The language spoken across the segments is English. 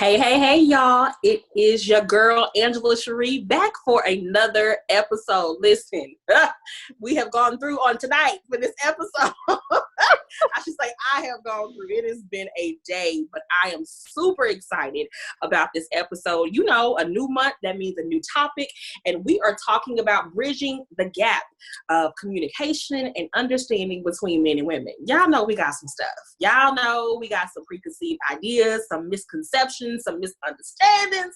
Hey, y'all. It is your girl, Angela Cherie, back for another episode. Listen, we have gone through on tonight for this episode. I should say I have gone through. It has been a day, but I am super excited about this episode. You know, a new month, that means a new topic, and we are talking about bridging the gap of communication and understanding between men and women. Y'all know we got some stuff. Y'all know we got some preconceived ideas, some misconceptions, some misunderstandings.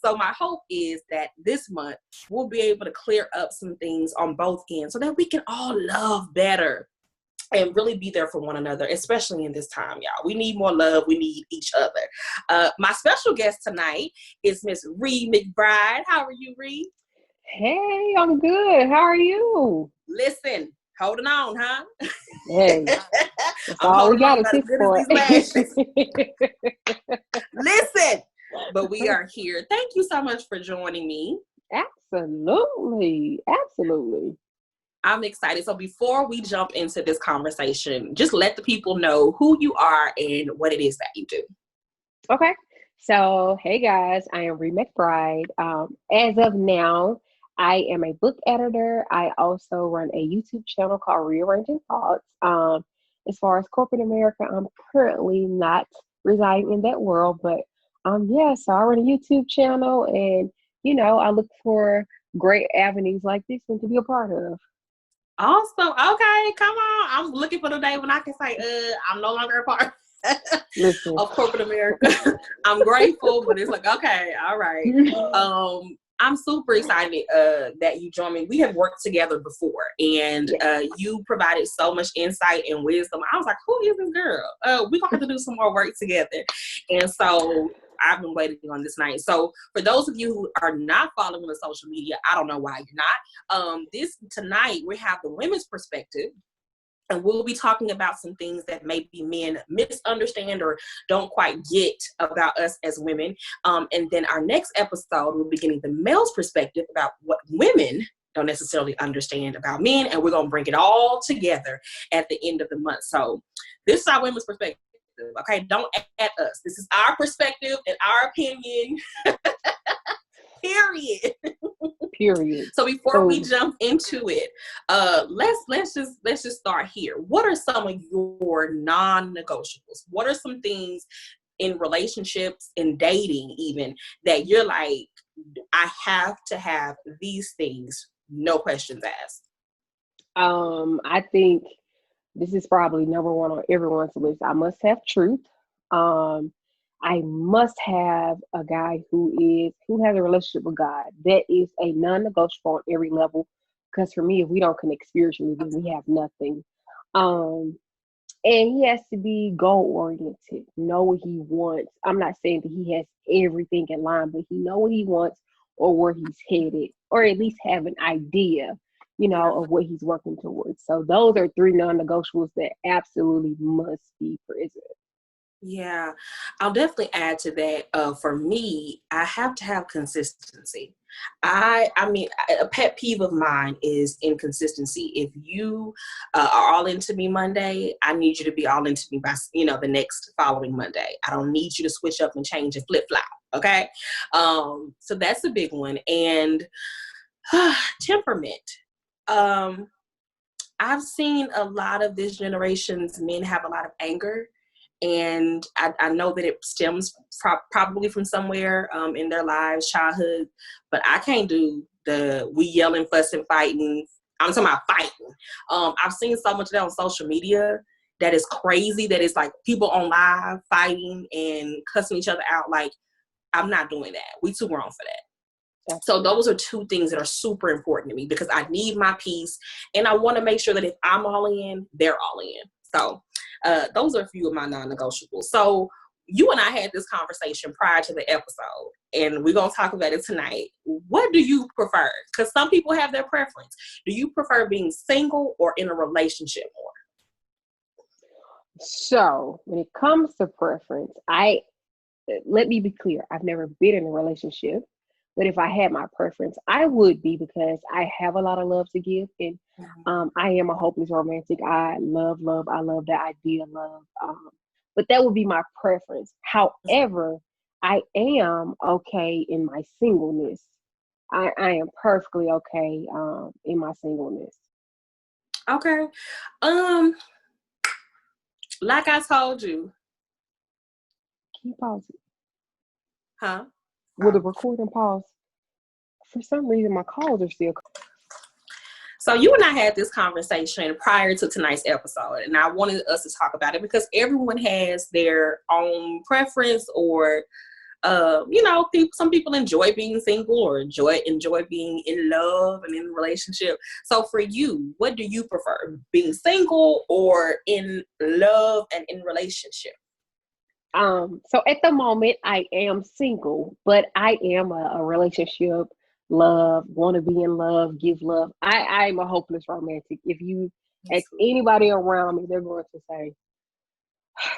So my hope is that this month we'll be able to clear up some things on both ends so that we can all love better and really be there for one another, especially in this time, y'all. We need more love. We need each other. My special guest tonight is Miss Ree McBride. How are you, Ree? Hey, I'm good. How are you? Listen, holding on, huh? Hey, that's all we got to sit for. Listen, but we are here. Thank you so much for joining me. Absolutely. I'm excited. So before we jump into this conversation, just let the people know who you are and what it is that you do. Okay. So, hey guys, I am Ree McBride. As of now, I am a book editor. I also run a YouTube channel called ReeArranging Thoughts. As far as corporate America, I'm currently not residing in that world, but so I run a YouTube channel, and I look for great avenues like this one to be a part of. Awesome. Okay, come on. I'm looking for the day when I can say, I'm no longer a part of corporate America. I'm grateful, but it's like, okay, all right. I'm super excited that you joined me. We have worked together before, and you provided so much insight and wisdom. I was like, who is this girl? We're going to have to do some more work together. And so I've been waiting on this night. So for those of you who are not following the social media, I don't know why you're not. Tonight we have the women's perspective. And we'll be talking about some things that maybe men misunderstand or don't quite get about us as women. And then our next episode, we'll be getting the male's perspective about what women don't necessarily understand about men. And we're going to bring it all together at the end of the month. So this is our women's perspective. Okay, don't add us. This is our perspective and our opinion. Period. So before we jump into it, let's just start here. What are some of your non-negotiables? What are some things in relationships, in dating even, that you're like, I have to have these things, no questions asked? I think this is probably number one on everyone's list. I must have truth. I must have a guy who has a relationship with God. That is a non-negotiable on every level. Because for me, if we don't connect spiritually, then we have nothing. And he has to be goal-oriented, know what he wants. I'm not saying that he has everything in line, but he know what he wants or where he's headed, or at least have an idea, of what he's working towards. So those are three non-negotiables that absolutely must be present. Yeah, I'll definitely add to that. For me, I have to have consistency. I mean, a pet peeve of mine is inconsistency. If you are all into me Monday, I need you to be all into me by, the next following Monday. I don't need you to switch up and change and flip flop. Okay. So that's a big one. And temperament. I've seen a lot of this generation's men have a lot of anger. And I know that it stems probably from somewhere in their lives, childhood, but I can't do we yelling, fussing, fighting. I'm talking about fighting. I've seen so much of that on social media that is crazy, that it's like people on live fighting and cussing each other out. Like, I'm not doing that. We too grown for that. So those are two things that are super important to me because I need my peace and I want to make sure that if I'm all in, they're all in. So those are a few of my non-negotiables. So you and I had this conversation prior to the episode, and we're going to talk about it tonight. What do you prefer? Because some people have their preference. Do you prefer being single or in a relationship more? So when it comes to preference, let me be clear. I've never been in a relationship. But if I had my preference, I would be, because I have a lot of love to give. And I am a hopeless romantic. I love the idea of love. But that would be my preference. However, I am okay in my singleness. I am perfectly okay in my singleness. Okay. Like I told you. Can you pause it? Huh? Will the recording pause? For some reason, my calls are still. So you and I had this conversation prior to tonight's episode, and I wanted us to talk about it because everyone has their own preference, or some people enjoy being single or enjoy being in love and in a relationship. So for you, what do you prefer, being single or in love and in relationship? So at the moment I am single, but I am a relationship, love, want to be in love, give love. I'm a hopeless romantic. If you ask anybody around me, they're going to say,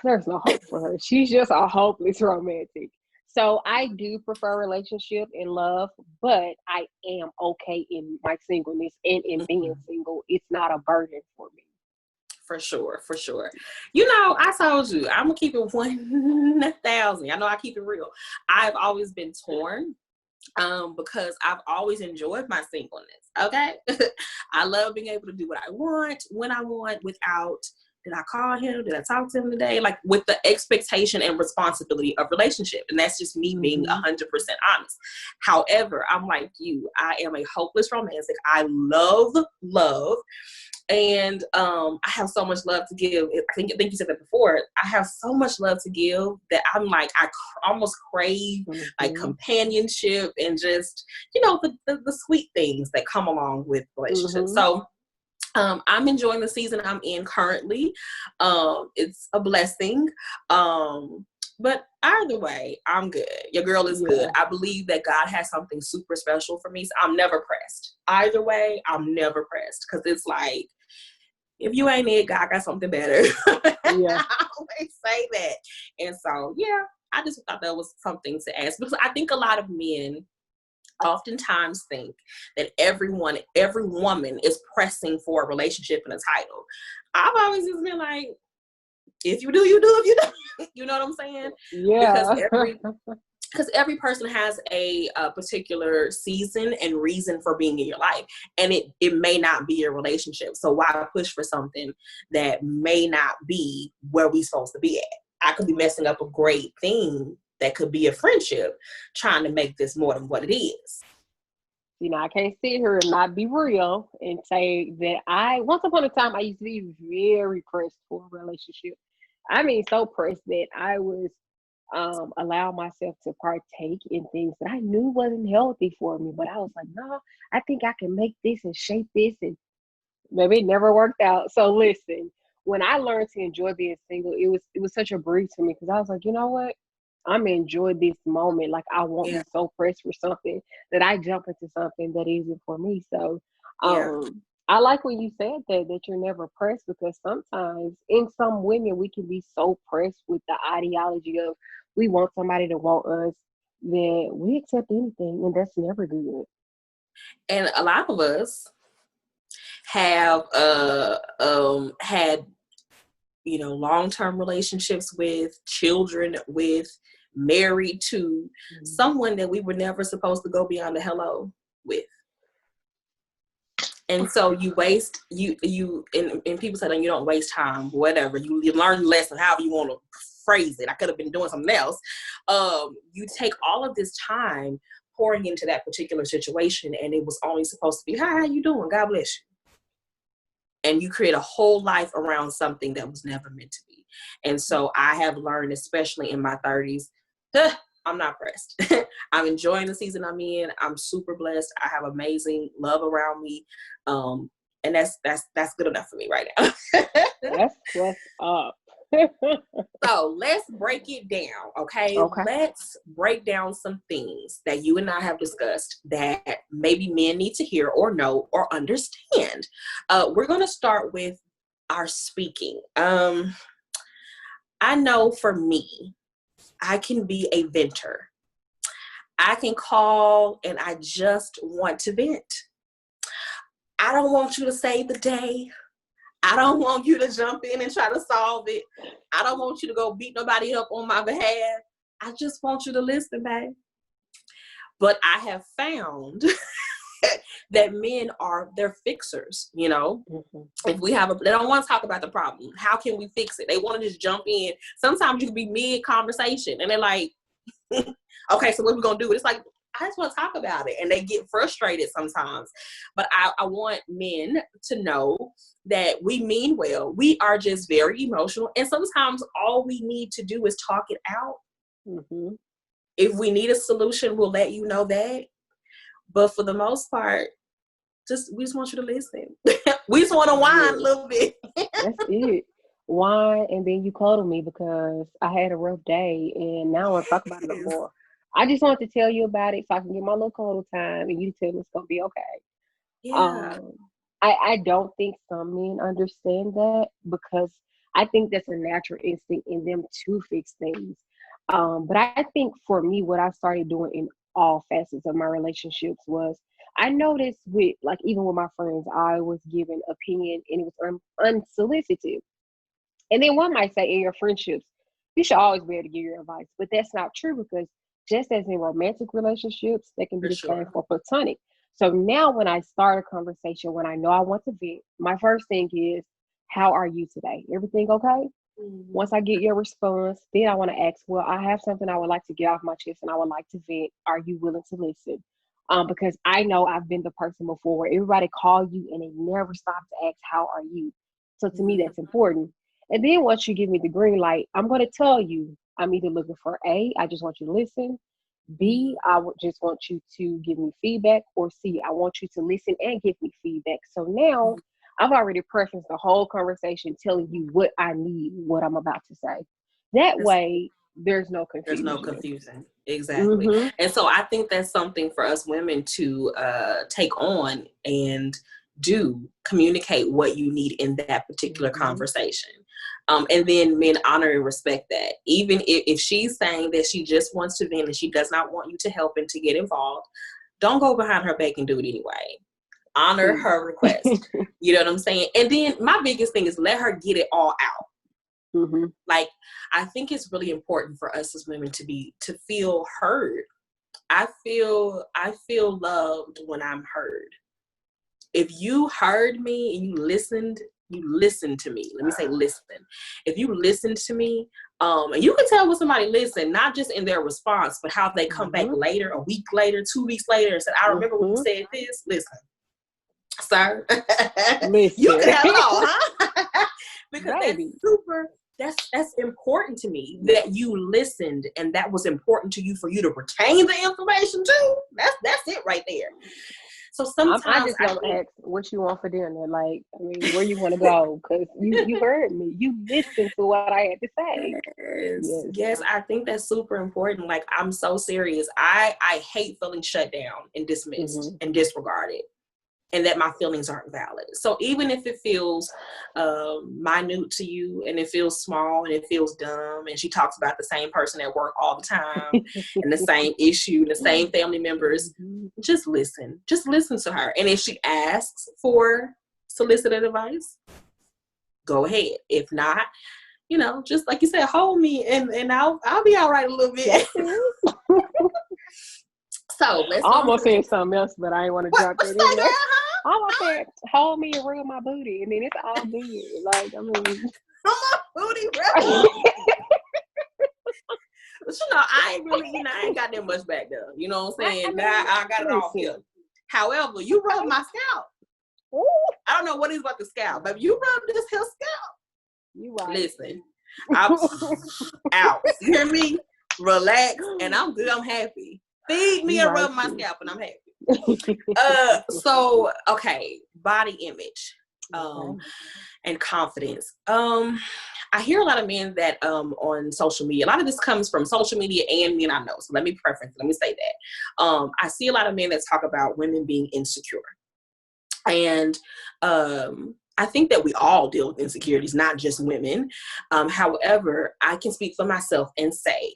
there's no hope for her. She's just a hopeless romantic. So I do prefer relationship and love, but I am okay in my singleness and in being single. It's not a burden for me. For sure. I told you, I'm gonna keep it 1,000. I know I keep it real. I've always been torn because I've always enjoyed my singleness. Okay. I love being able to do what I want, when I want, without, did I call him? Did I talk to him today? Like, with the expectation and responsibility of relationship. And that's just me being 100% honest. However, I'm like you. I am a hopeless romantic. I love. And I have so much love to give. I think you said that before. I have so much love to give that I'm like, I almost crave like companionship and just, the sweet things that come along with relationships. So I'm enjoying the season I'm in currently. It's a blessing. But either way, I'm good. Your girl is good. I believe that God has something super special for me. So I'm never pressed. Either way, I'm never pressed. Because it's like, if you ain't it, God got something better. Yeah. I always say that. And so, I just thought that was something to ask. Because I think a lot of men oftentimes think that every woman is pressing for a relationship and a title. I've always just been like, if you do, you do. If you don't, you know what I'm saying? Yeah. Because every person has a particular season and reason for being in your life, and it may not be your relationship. So why push for something that may not be where we're supposed to be at? I could be messing up a great thing that could be a friendship, trying to make this more than what it is. I can't sit here and not be real and say that once upon a time, I used to be very pressed for a relationship. I mean, so pressed that I was allow myself to partake in things that I knew wasn't healthy for me. But I was like, no, I think I can make this and shape this, and maybe it never worked out. So listen, when I learned to enjoy being single, it was such a breeze for me, because I was like, you know what? I'm enjoying this moment. Like, I won't be so pressed for something that I jump into something that isn't for me. So I like when you said that you're never pressed, because sometimes in some women we can be so pressed with the ideology of we want somebody to want us that we accept anything, and that's never good. And a lot of us have had long-term relationships with, children with, married to someone that we were never supposed to go beyond the hello with. And so you waste and people say that you don't waste time, whatever. You learn the lesson, however you want to phrase it. I could have been doing something else. You take all of this time pouring into that particular situation, and it was only supposed to be, hi, how you doing? God bless you. And you create a whole life around something that was never meant to be. And so I have learned, especially in my 30s, I'm not pressed. I'm enjoying the season I'm in. I'm super blessed. I have amazing love around me. And that's good enough for me right now. That's what's up. So let's break it down, okay? Let's break down some things that you and I have discussed that maybe men need to hear or know or understand. We're going to start with our speaking. I know for me, I can be a venter. I can call and I just want to vent. I don't want you to save the day. I don't want you to jump in and try to solve it. I don't want you to go beat nobody up on my behalf. I just want you to listen, babe. But I have found that men they're fixers, you know. Mm-hmm. If we they don't want to talk about the problem. How can we fix it? They want to just jump in. Sometimes you can be mid-conversation and they're like, okay, so what are we going to do? It's like, I just want to talk about it. And they get frustrated sometimes. But I want men to know that we mean well. We are just very emotional. And sometimes all we need to do is talk it out. Mm-hmm. If we need a solution, we'll let you know that. But for the most part, we just want you to listen. We just want to whine a little bit. That's it. Whine, and then you cuddle me because I had a rough day and now I want to talk about it no more. I just want to tell you about it so I can get my little cuddle time and you tell me it's going to be okay. Yeah. I don't think some men understand that because I think that's a natural instinct in them to fix things. But I think for me, what I started doing in all facets of my relationships was I noticed even with my friends, I was giving opinion and it was unsolicited. And then one might say in your friendships, you should always be able to give your advice, but that's not true because just as in romantic relationships, they can be the same for platonic. So now when I start a conversation, when I know I want to vent, my first thing is, how are you today? Everything okay? Mm-hmm. Once I get your response, then I want to ask, well, I have something I would like to get off my chest and I would like to vent. Are you willing to listen? Because I know I've been the person before where everybody call you and they never stop to ask, how are you? So to me, that's important. And then once you give me the green light, I'm going to tell you, I'm either looking for A, I just want you to listen. B, I just want you to give me feedback. Or C, I want you to listen and give me feedback. So now I've already prefaced the whole conversation telling you what I need, what I'm about to say. That way, there's no confusion. There's no confusion. Exactly. Mm-hmm. And so I think that's something for us women to take on and communicate what you need in that particular conversation. And then men honor and respect that. Even if she's saying that she just wants to vent and she does not want you to help and to get involved, don't go behind her back and do it anyway. Honor her request. You know what I'm saying? And then my biggest thing is let her get it all out. Mm-hmm. Like, I think it's really important for us as women to feel heard. I feel loved when I'm heard. If you heard me and you listened to me. Let me say listen. If you listened to me, and you can tell when somebody listened, not just in their response, but how they come back later, a week later, 2 weeks later, and said, I remember when you said this. Listen, sir. Listen. You can have it all, huh? Because that's important to me that you listened and that was important to you for you to retain the information too. That's it right there. So sometimes I just don't ask what you want for dinner. Like, I mean, where you want to go? Because you heard me. You listened to what I had to say. Yes, I think that's super important. Like, I'm so serious. I hate feeling shut down and dismissed and disregarded, and that my feelings aren't valid. So even if it feels minute to you and it feels small and it feels dumb, and she talks about the same person at work all the time and the same issue, the same family members, just listen. Just listen to her. And if she asks for solicited advice, go ahead. If not, just like you said, hold me and I'll be all right a little bit. So let's almost saying something else, but I ain't want to drop that in there. I want to hold me and rub my booty, and then it's all good. Like, I mean, my booty rub. But I ain't really, I ain't got that much back there. You know what I'm saying? I got it all here. However, you rub my scalp. Ooh. I don't know what is about the scalp, but you rub this here scalp. You right. Listen, I'm out. You hear me? Relax, and I'm good. I'm happy. Feed me and rub my scalp, and I'm happy. So, okay, body image and confidence. I hear a lot of men that on social media, a lot of this comes from social media and men I know. So let me say that. I see a lot of men that talk about women being insecure. And I think that we all deal with insecurities, not just women. However, I can speak for myself and say,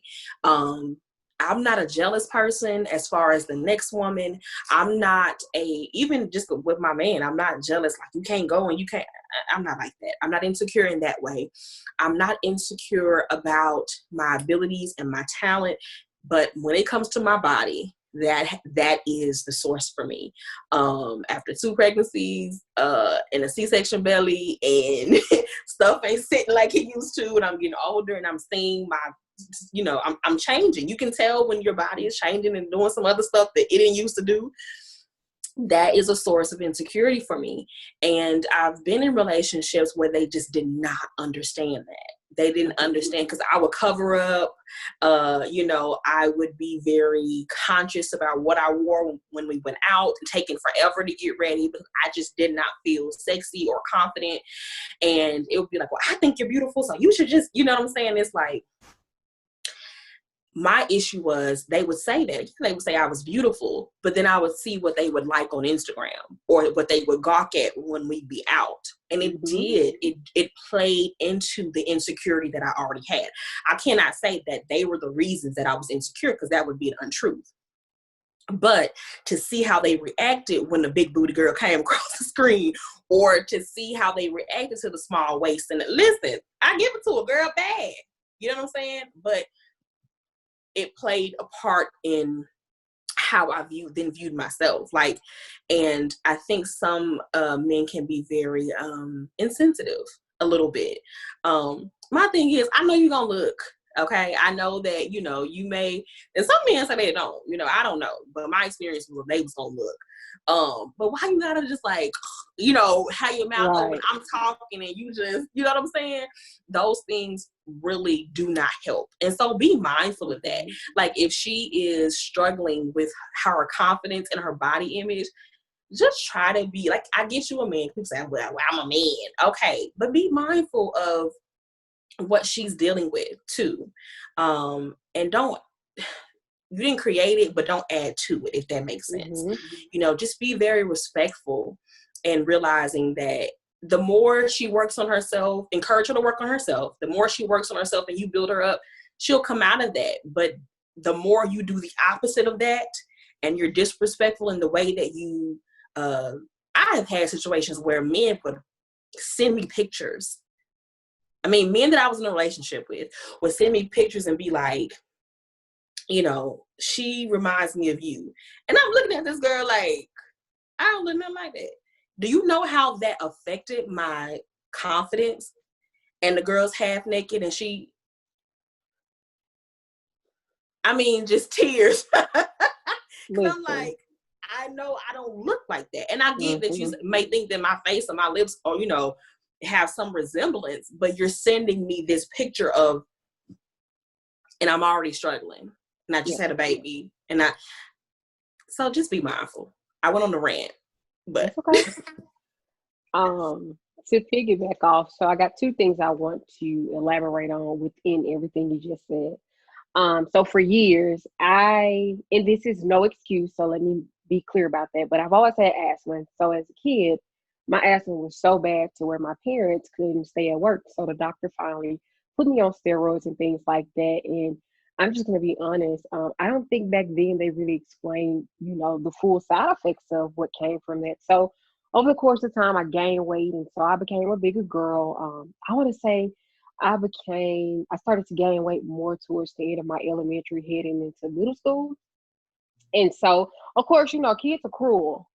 I'm not a jealous person as far as the next woman. I'm not even just with my man, I'm not jealous. Like, you can't go and you can't. I'm not like that. I'm not insecure in that way. I'm not insecure about my abilities and my talent. But when it comes to my body, that is the source for me. After 2 pregnancies, and a C-section belly, and stuff ain't sitting like it used to, and I'm getting older, and I'm seeing I'm changing. You can tell when your body is changing and doing some other stuff that it didn't used to do. That is a source of insecurity for me. And I've been in relationships where they just did not understand that. They didn't understand, because I would cover up, I would be very conscious about what I wore when we went out, and taking forever to get ready because I just did not feel sexy or confident. And it would be like, well, I think you're beautiful, so you should just, you know what I'm saying? It's like, my issue was they would say that. They would say I was beautiful, but then I would see what they would like on Instagram or what they would gawk at when we'd be out. And it did. It played into the insecurity that I already had. I cannot say that they were the reasons that I was insecure, because that would be an untruth. But to see how they reacted when the big booty girl came across the screen, or to see how they reacted to the small waist, and listen, I give it to a girl bad. You know what I'm saying? But it played a part in how I viewed myself. And I think some men can be very insensitive a little bit. My thing is, I know you're gonna look, okay? I know that, you may, and some men say they don't, I don't know, but my experience was they was gonna look. But why you gotta just have your mouth open, I'm talking, and you just, you know what I'm saying? Those things really do not help. And so be mindful of that. Like, if she is struggling with her confidence and her body image, just try to be like, I get you a man. People say, well, I'm a man. Okay. But be mindful of what she's dealing with too. And you didn't create it, but don't add to it, if that makes sense. Just be very respectful, and realizing that the more she works on herself, encourage her to work on herself. The more she works on herself and you build her up, she'll come out of that. But the more you do the opposite of that, and you're disrespectful in the way that you, I have had situations where men would send me pictures. I mean, men that I was in a relationship with would send me pictures and be like, she reminds me of you. And I'm looking at this girl like, I don't look nothing like that. Do you know how that affected my confidence? And the girl's half naked, and just tears. Because I'm like, I know I don't look like that. And I get that you may think that my face or my lips or, have some resemblance, but you're sending me this picture of, and I'm already struggling. And I just had a baby. So just be mindful. I went on the rant, but. That's okay. To piggyback off, so I got 2 things I want to elaborate on within everything you just said. So for years, and this is no excuse, so let me be clear about that, but I've always had asthma. So as a kid, my asthma was so bad to where my parents couldn't stay at work. So the doctor finally put me on steroids and things like that. And I'm just going to be honest. I don't think back then they really explained, the full side effects of what came from that. So over the course of time, I gained weight. And so I became a bigger girl. I want to say I started to gain weight more towards the end of my elementary, heading into middle school. And so, of course, kids are cruel.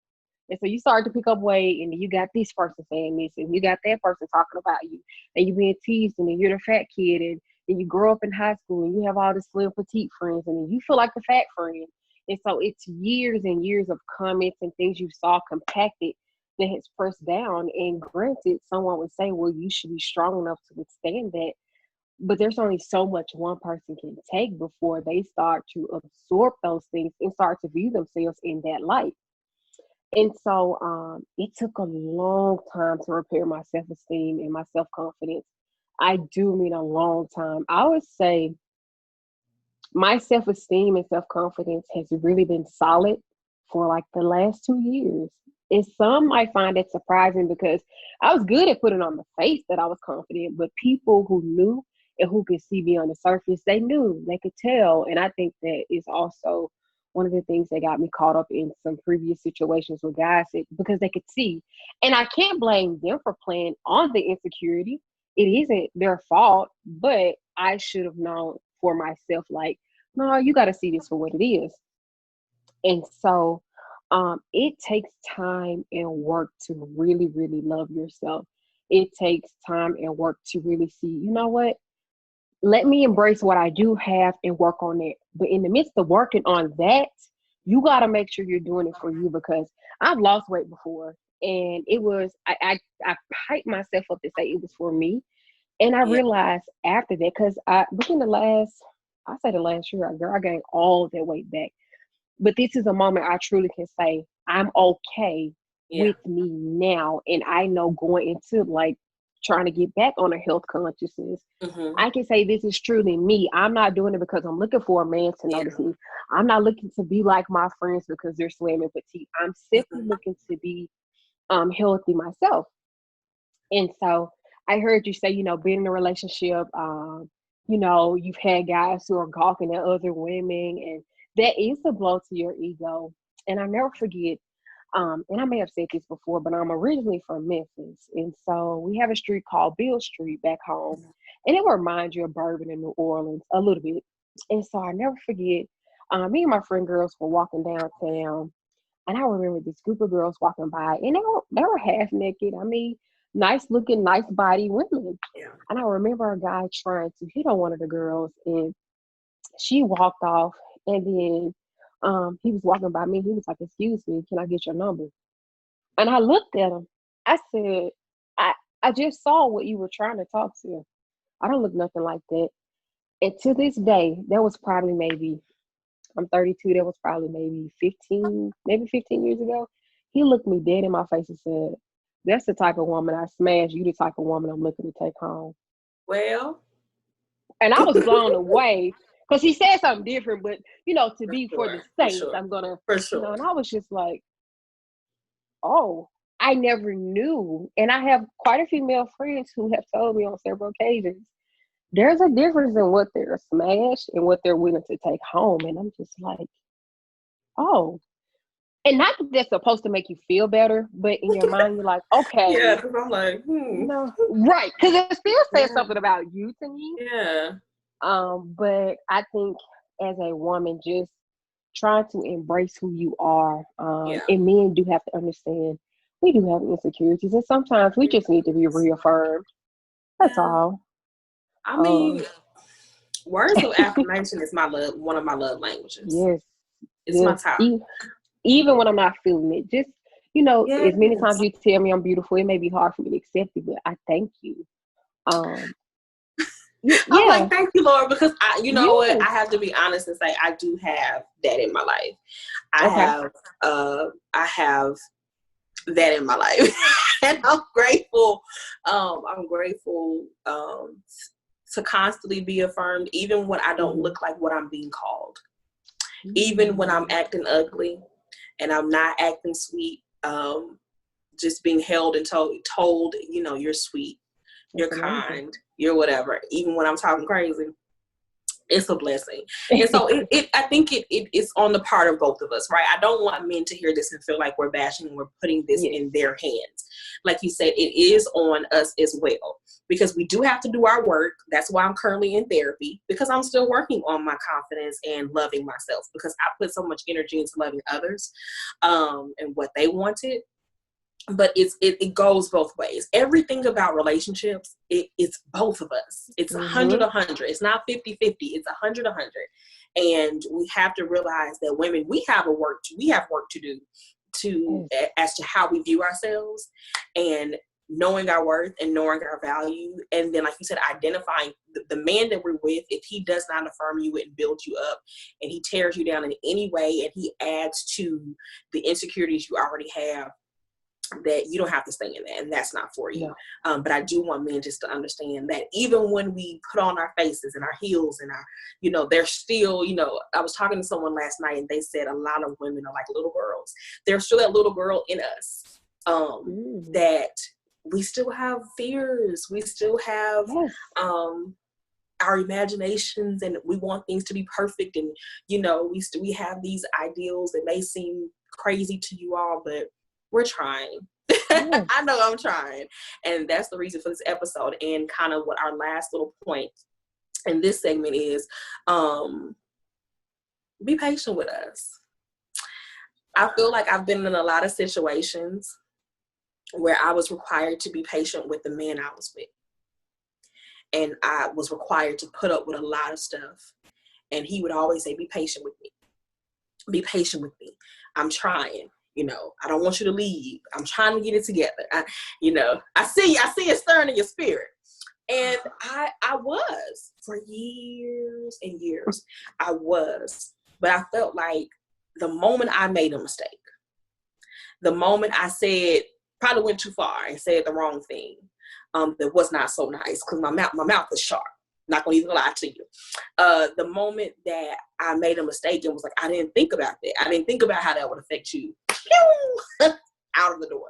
And so you start to pick up weight, and you got this person saying this, and you got that person talking about you, and you being teased, and then you're the fat kid, and you grow up in high school, and you have all the slim petite friends, and then you feel like the fat friend. And so it's years and years of comments and things you saw compacted that has pressed down. And granted, someone would say, well, you should be strong enough to withstand that. But there's only so much one person can take before they start to absorb those things and start to view themselves in that light. And so it took a long time to repair my self-esteem and my self-confidence. I do mean a long time. I would say my self-esteem and self-confidence has really been solid for like the last 2 years. And some might find it surprising because I was good at putting on the face that I was confident, but people who knew and who could see me on the surface, they knew, they could tell. And I think that is also one of the things that got me caught up in some previous situations with guys, because they could see. And I can't blame them for playing on the insecurity. It isn't their fault, but I should have known for myself, like, no, you got to see this for what it is. And so it takes time and work to really, really love yourself. It takes time and work to really see, you know what? Let me embrace what I do have and work on it. But in the midst of working on that, you got to make sure you're doing it for you, because I've lost weight before. And it was, I hyped myself up to say it was for me. And I realized after that, because within the last year, girl, I gained all that weight back. But this is a moment I truly can say I'm okay with me now. And I know going into like trying to get back on a health consciousness, I can say this is truly me. I'm not doing it because I'm looking for a man to notice me. I'm not looking to be like my friends because they're slim and petite. I'm simply looking to be healthy myself. And so I heard you say, you know, being in a relationship, you know, you've had guys who are gawking at other women, and that is a blow to your ego. And I never forget, and I may have said this before, but I'm originally from Memphis. And so we have a street called Bill Street back home. And it will remind you of Bourbon in New Orleans a little bit. And so I never forget, me and my friend girls were walking downtown. And I remember this group of girls walking by, and they were half naked. I mean, nice looking, nice body women. And I remember a guy trying to hit on one of the girls, and she walked off. And then he was walking by me. He was like, "Excuse me, can I get your number?" And I looked at him. I said, I just saw what you were trying to talk to. I don't look nothing like that. And to this day, that was probably maybe, I'm 32, that was probably maybe 15 years ago. He looked me dead in my face and said, "That's the type of woman I smash. You the type of woman I'm looking to take home." Well. And I was blown away. Because he said something different, but, you know, to be for the Saints, I'm going to, you know, and I was just like, oh, I never knew. And I have quite a few male friends who have told me on several occasions, there's a difference in what they're smashed and what they're willing to take home. And I'm just like, oh. And not that that's supposed to make you feel better, but in your mind, you're like, okay. Yeah, because I'm like, No, right. Because it still says something about you to me. Yeah. But I think as a woman, just trying to embrace who you are. And men do have to understand we do have insecurities, and sometimes we just need to be reaffirmed. That's all. I mean, words of affirmation is one of my love languages. Yes. It's my top. Even when I'm not feeling it, just, you know, as many times you tell me I'm beautiful, it may be hard for me to accept it, but I thank you. I'm like, thank you, Lord, because what? I have to be honest and say I do have that in my life. I have that in my life, and I'm grateful. I'm grateful to constantly be affirmed, even when I don't look like what I'm being called, even when I'm acting ugly and I'm not acting sweet. Just being held and told, you know, you're sweet. You're kind, you're whatever. Even when I'm talking crazy, it's a blessing. And so I think it's on the part of both of us, right? I don't want men to hear this and feel like we're bashing and we're putting this in their hands. Like you said, it is on us as well, because we do have to do our work. That's why I'm currently in therapy, because I'm still working on my confidence and loving myself, because I put so much energy into loving others and what they wanted. But it goes both ways. Everything about relationships, it's both of us. It's 100. It's not 50-50. It's 100. And we have to realize that women, we have work to do as to how we view ourselves, and knowing our worth and knowing our value. And then, like you said, identifying the man that we're with. If he does not affirm you and build you up, and he tears you down in any way, and he adds to the insecurities you already have, that you don't have to stay in that, and that's not for you. But I do want men just to understand that even when we put on our faces and our heels and our, you know, they're still, you know, I was talking to someone last night and they said a lot of women are like little girls. There's still that little girl in us, that we still have fears. We still have, our imaginations and we want things to be perfect, and you know, we have these ideals that may seem crazy to you all, but we're trying. Yeah. I know I'm trying, and that's the reason for this episode. And kind of what our last little point in this segment is, be patient with us. I feel like I've been in a lot of situations where I was required to be patient with the man I was with. And I was required to put up with a lot of stuff. And he would always say, be patient with me. Be patient with me. I'm trying. You know, I don't want you to leave. I'm trying to get it together. I see it stirring in your spirit. And I was for years and years. I was. But I felt like the moment I made a mistake, the moment I probably went too far and said the wrong thing, that was not so nice, because my mouth is sharp. Not gonna even lie to you. The moment that I made a mistake and was like, I didn't think about that. I didn't think about how that would affect you. Out of the door.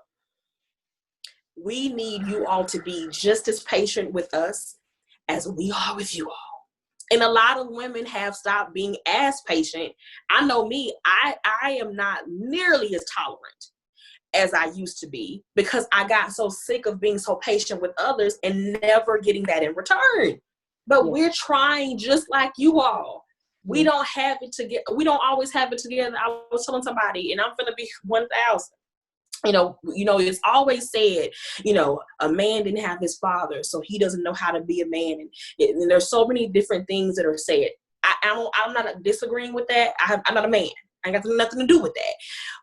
We need you all to be just as patient with us as we are with you all. And a lot of women have stopped being as patient. I know me, I am not nearly as tolerant as I used to be, because I got so sick of being so patient with others and never getting that in return. But we're trying just like you all. We don't have it together. We don't always have it together. I was telling somebody, and I'm going to be 1,000. You know, it's always said, a man didn't have his father, so he doesn't know how to be a man. And there's so many different things that are said. I'm not disagreeing with that. I'm not a man. I got nothing to do with that.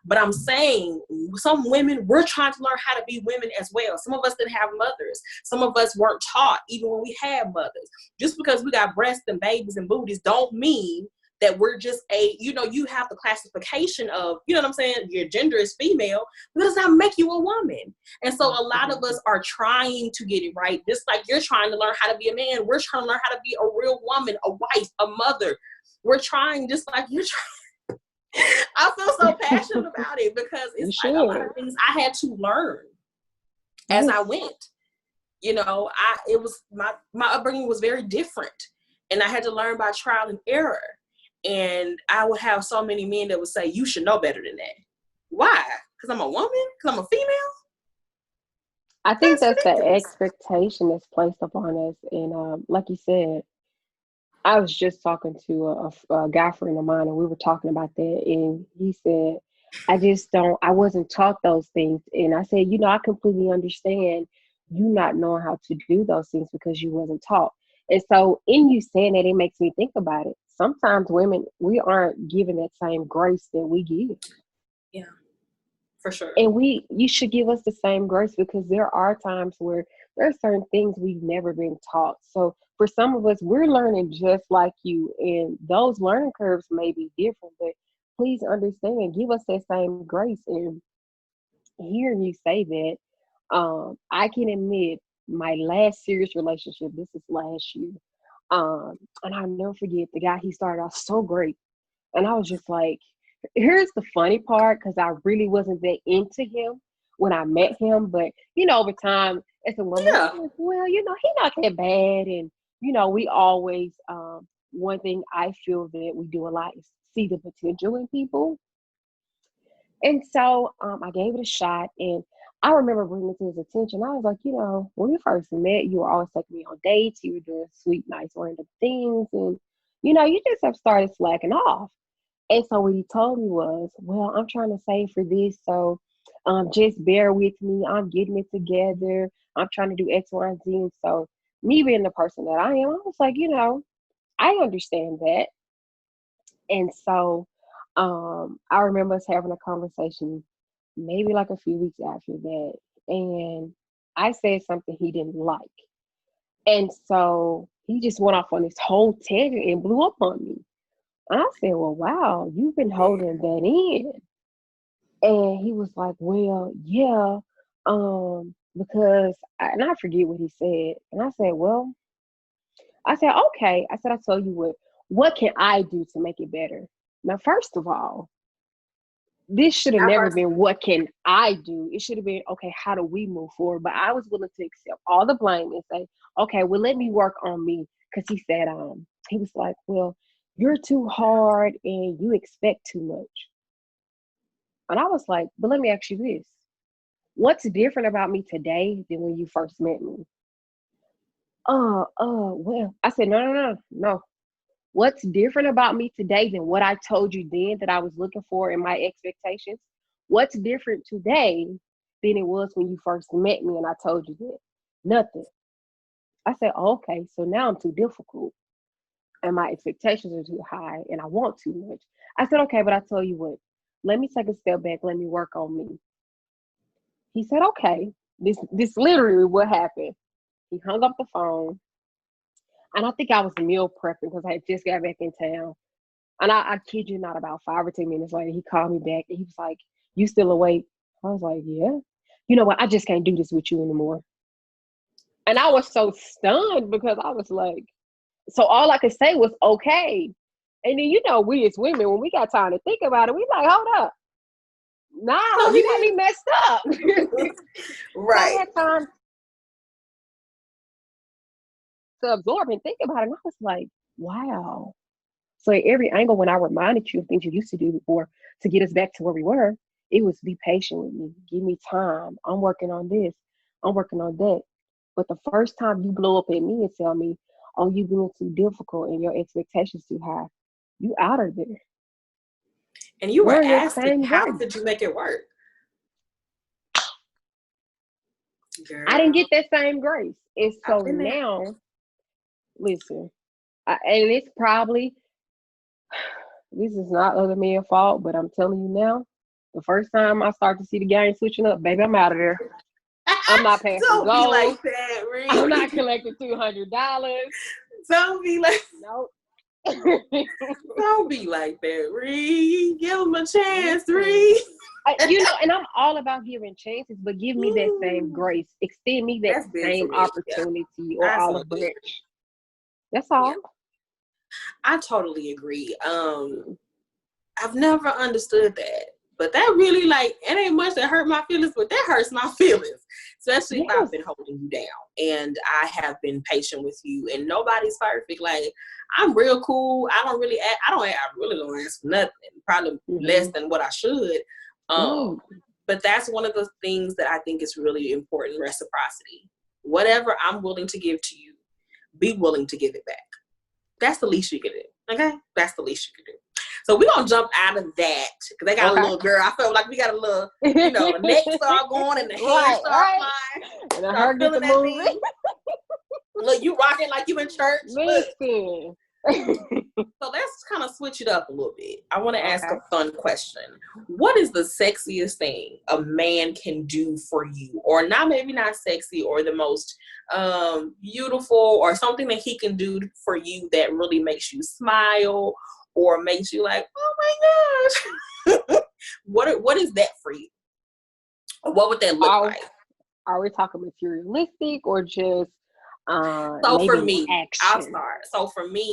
But I'm saying some women, we're trying to learn how to be women as well. Some of us didn't have mothers. Some of us weren't taught even when we had mothers. Just because we got breasts and babies and booties don't mean that we're just you have the classification of, you know what I'm saying, your gender is female, but it does not make you a woman. And so a lot of us are trying to get it right. Just like you're trying to learn how to be a man, we're trying to learn how to be a real woman, a wife, a mother. We're trying just like you're trying. I feel so passionate about it because it's like a lot of things I had to learn as I went. It was my upbringing was very different, and I had to learn by trial and error. And I would have so many men that would say, "You should know better than that." Why? Because I'm a woman? Because I'm a female? I think that's the expectation that's placed upon us. And like you said, I was just talking to a guy friend of mine, and we were talking about that, and he said, I wasn't taught those things. And I said, I completely understand you not knowing how to do those things because you wasn't taught. And so in you saying that, it makes me think about it. Sometimes women, we aren't given that same grace that we give. Yeah, for sure. And you should give us the same grace, because there are times where there are certain things we've never been taught. So for some of us, we're learning just like you, and those learning curves may be different, but please understand, give us that same grace. And hearing you say that, I can admit my last serious relationship, this is last year, and I'll never forget, the guy, he started off so great, and I was just like, here's the funny part, because I really wasn't that into him when I met him, but over time, as a woman, well, he's not that bad. And we always, one thing I feel that we do a lot is see the potential in people. And so I gave it a shot, and I remember bringing it to his attention. I was like, when we first met, you were always taking me on dates, you were doing sweet, nice, random things, and you just have started slacking off. And so what he told me was, well, I'm trying to save for this, so just bear with me. I'm getting it together. I'm trying to do X, Y, and Z. And so me being the person that I am, I was like, I understand that. And so I remember us having a conversation maybe like a few weeks after that. And I said something he didn't like. And so he just went off on this whole tangent and blew up on me. And I said, well, wow, you've been holding that in. And he was like, well, yeah, because, and I forget what he said. And I said, well, okay. I said, I tell you what can I do to make it better? Now, first of all, this should have never been, what can I do? It should have been, okay, how do we move forward? But I was willing to accept all the blame and say, okay, well, let me work on me. because he said, he was like, well, you're too hard and you expect too much. And I was like, but let me ask you this. What's different about me today than when you first met me? Well, I said, no. What's different about me today than what I told you then that I was looking for in my expectations? What's different today than it was when you first met me and I told you that? Nothing. I said, oh, okay, so now I'm too difficult and my expectations are too high and I want too much. I said, okay, but I tell you what, let me take a step back. Let me work on me. He said, okay, this literally what happened. He hung up the phone. And I think I was meal prepping because I had just got back in town. And I kid you not, about 5 or 10 minutes later, he called me back and he was like, you still awake? I was like, yeah. You know what? I just can't do this with you anymore. And I was so stunned because I was like, so all I could say was, okay. And then, you know, we as women, when we got time to think about it, we like, hold up. Nah, you got me messed up. Right. I had time to absorb and think about it. And I was like, wow. So at every angle, when I reminded you of things you used to do before to get us back to where we were, it was be patient with me. Give me time. I'm working on this. I'm working on that. But the first time you blow up at me and tell me, oh, you being too difficult and your expectations too high, you out of there. And you were asking, how did you make it work? Girl. I didn't get that same grace. And so now, listen, and it's probably, this is not other men's fault, but I'm telling you now, the first time I start to see the game switching up, baby, I'm out of there. I'm not passing Don't goals. Be like that, Ree. I'm not collecting $200. Don't be like, nope. Don't be like that, Ree. Give him a chance, Ree. You know, and I'm all about giving chances, but give me that same grace. Extend me that same opportunity or olive branch. That's all. Yeah. I totally agree. I've never understood that. But that really, like, it ain't much that hurt my feelings, but that hurts my feelings. Especially if I've been holding you down and I have been patient with you and nobody's perfect. Like, I'm real cool. I really don't ask for nothing. Probably less than what I should. But that's one of the things that I think is really important, reciprocity. Whatever I'm willing to give to you, be willing to give it back. That's the least you can do. Okay? That's the least you can do. So we're going to jump out of that. Because they got a little girl. I felt like we got a little, you know, the neck start going and the hands start flying. And the heart gets moving. Look, you rocking like you in church. Listen. So let's kind of switch it up a little bit. I want to ask a fun question. What is the sexiest thing a man can do for you? Or maybe not sexy or the most beautiful or something that he can do for you that really makes you smile or makes you like, oh my gosh. What is that for you? What would that look like? Are we talking materialistic or just so for me, I'll start. So for me,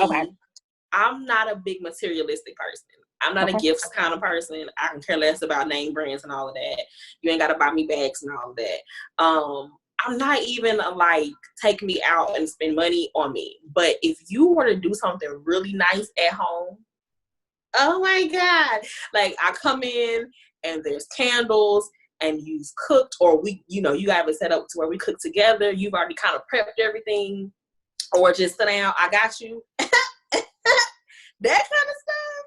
I'm not a big materialistic person. I'm not a gifts kind of person. I can care less about name brands and all of that. You ain't got to buy me bags and all of that. I'm not even like take me out and spend money on me. But if you were to do something really nice at home, oh my God. Like I come in and there's candles and you've cooked or you have it set up to where we cook together. You've already kind of prepped everything or just sit down. I got you. That kind of stuff.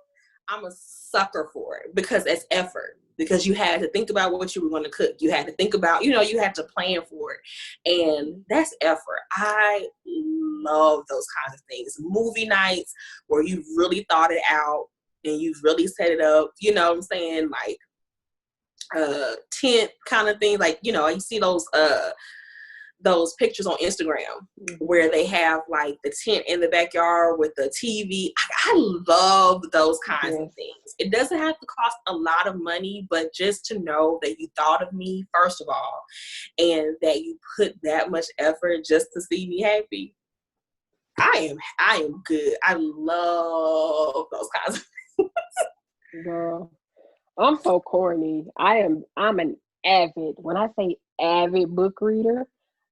I'm a sucker for it because it's effort. Because you had to think about what you were going to cook. You had to think about, you had to plan for it. And that's effort. I love those kinds of things. Movie nights where you've really thought it out and you've really set it up. You know what I'm saying? Like tent kind of thing. Like, you see those pictures on Instagram where they have like the tent in the backyard with the TV. I love those kinds of things. It doesn't have to cost a lot of money, but just to know that you thought of me, first of all, and that you put that much effort just to see me happy. I am good. I love those kinds of things. Girl, I'm so corny. I'm an avid, when I say avid book reader.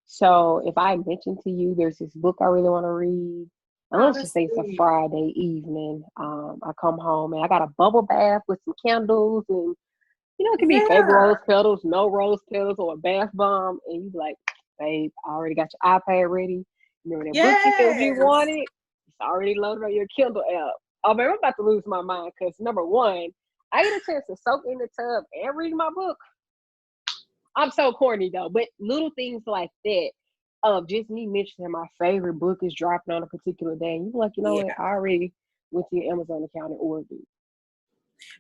So if I mention to you, there's this book I really want to read, And let's just say it's a Friday evening. I come home and I got a bubble bath with some candles, and it can be fake rose petals, no rose petals, or a bath bomb. And you be like, babe, I already got your iPad ready. Remember that book you said you wanted? It's already loaded on your Kindle app. Oh, man, I'm about to lose my mind because, number one, I get a chance to soak in the tub and read my book. I'm so corny, though. But little things like that, just me mentioning my favorite book is dropping on a particular day. And you're like, you know what? I already went to your Amazon account and ordered it.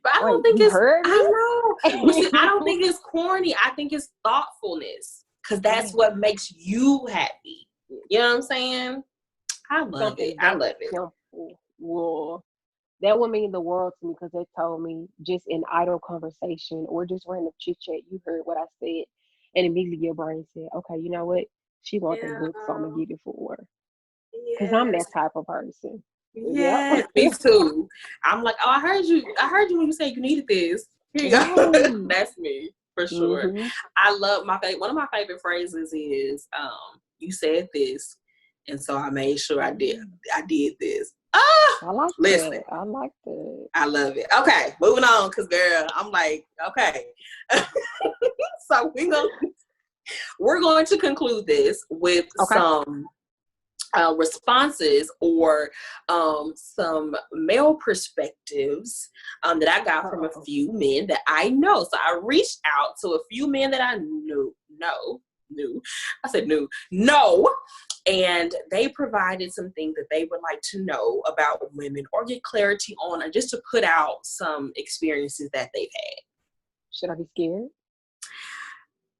But I don't think it's, I know. But see, I don't think it's corny. I think it's thoughtfulness. Because that's what makes you happy. You know what I'm saying? I love it. I love it. Well, that would mean the world to me because they told me just in idle conversation or just random chit chat, you heard what I said, and immediately your brain said, "Okay, you know what? She wants that book, so I'm gonna get it for her." Because I'm that type of person. Yeah, me too. I'm like, oh, I heard you when you said you needed this. Here you go. That's me for sure. Mm-hmm. I love one of my favorite phrases is, "You said this, and so I made sure I did this." I like that. I like that. I love it. Okay, moving on, because girl, I'm like, okay. So we're going to conclude this with some responses or some male perspectives that I got from a few men that I know. So I reached out to a few men that I knew. I said knew. No. And they provided some things that they would like to know about women or get clarity on, or just to put out some experiences that they've had. Should I be scared?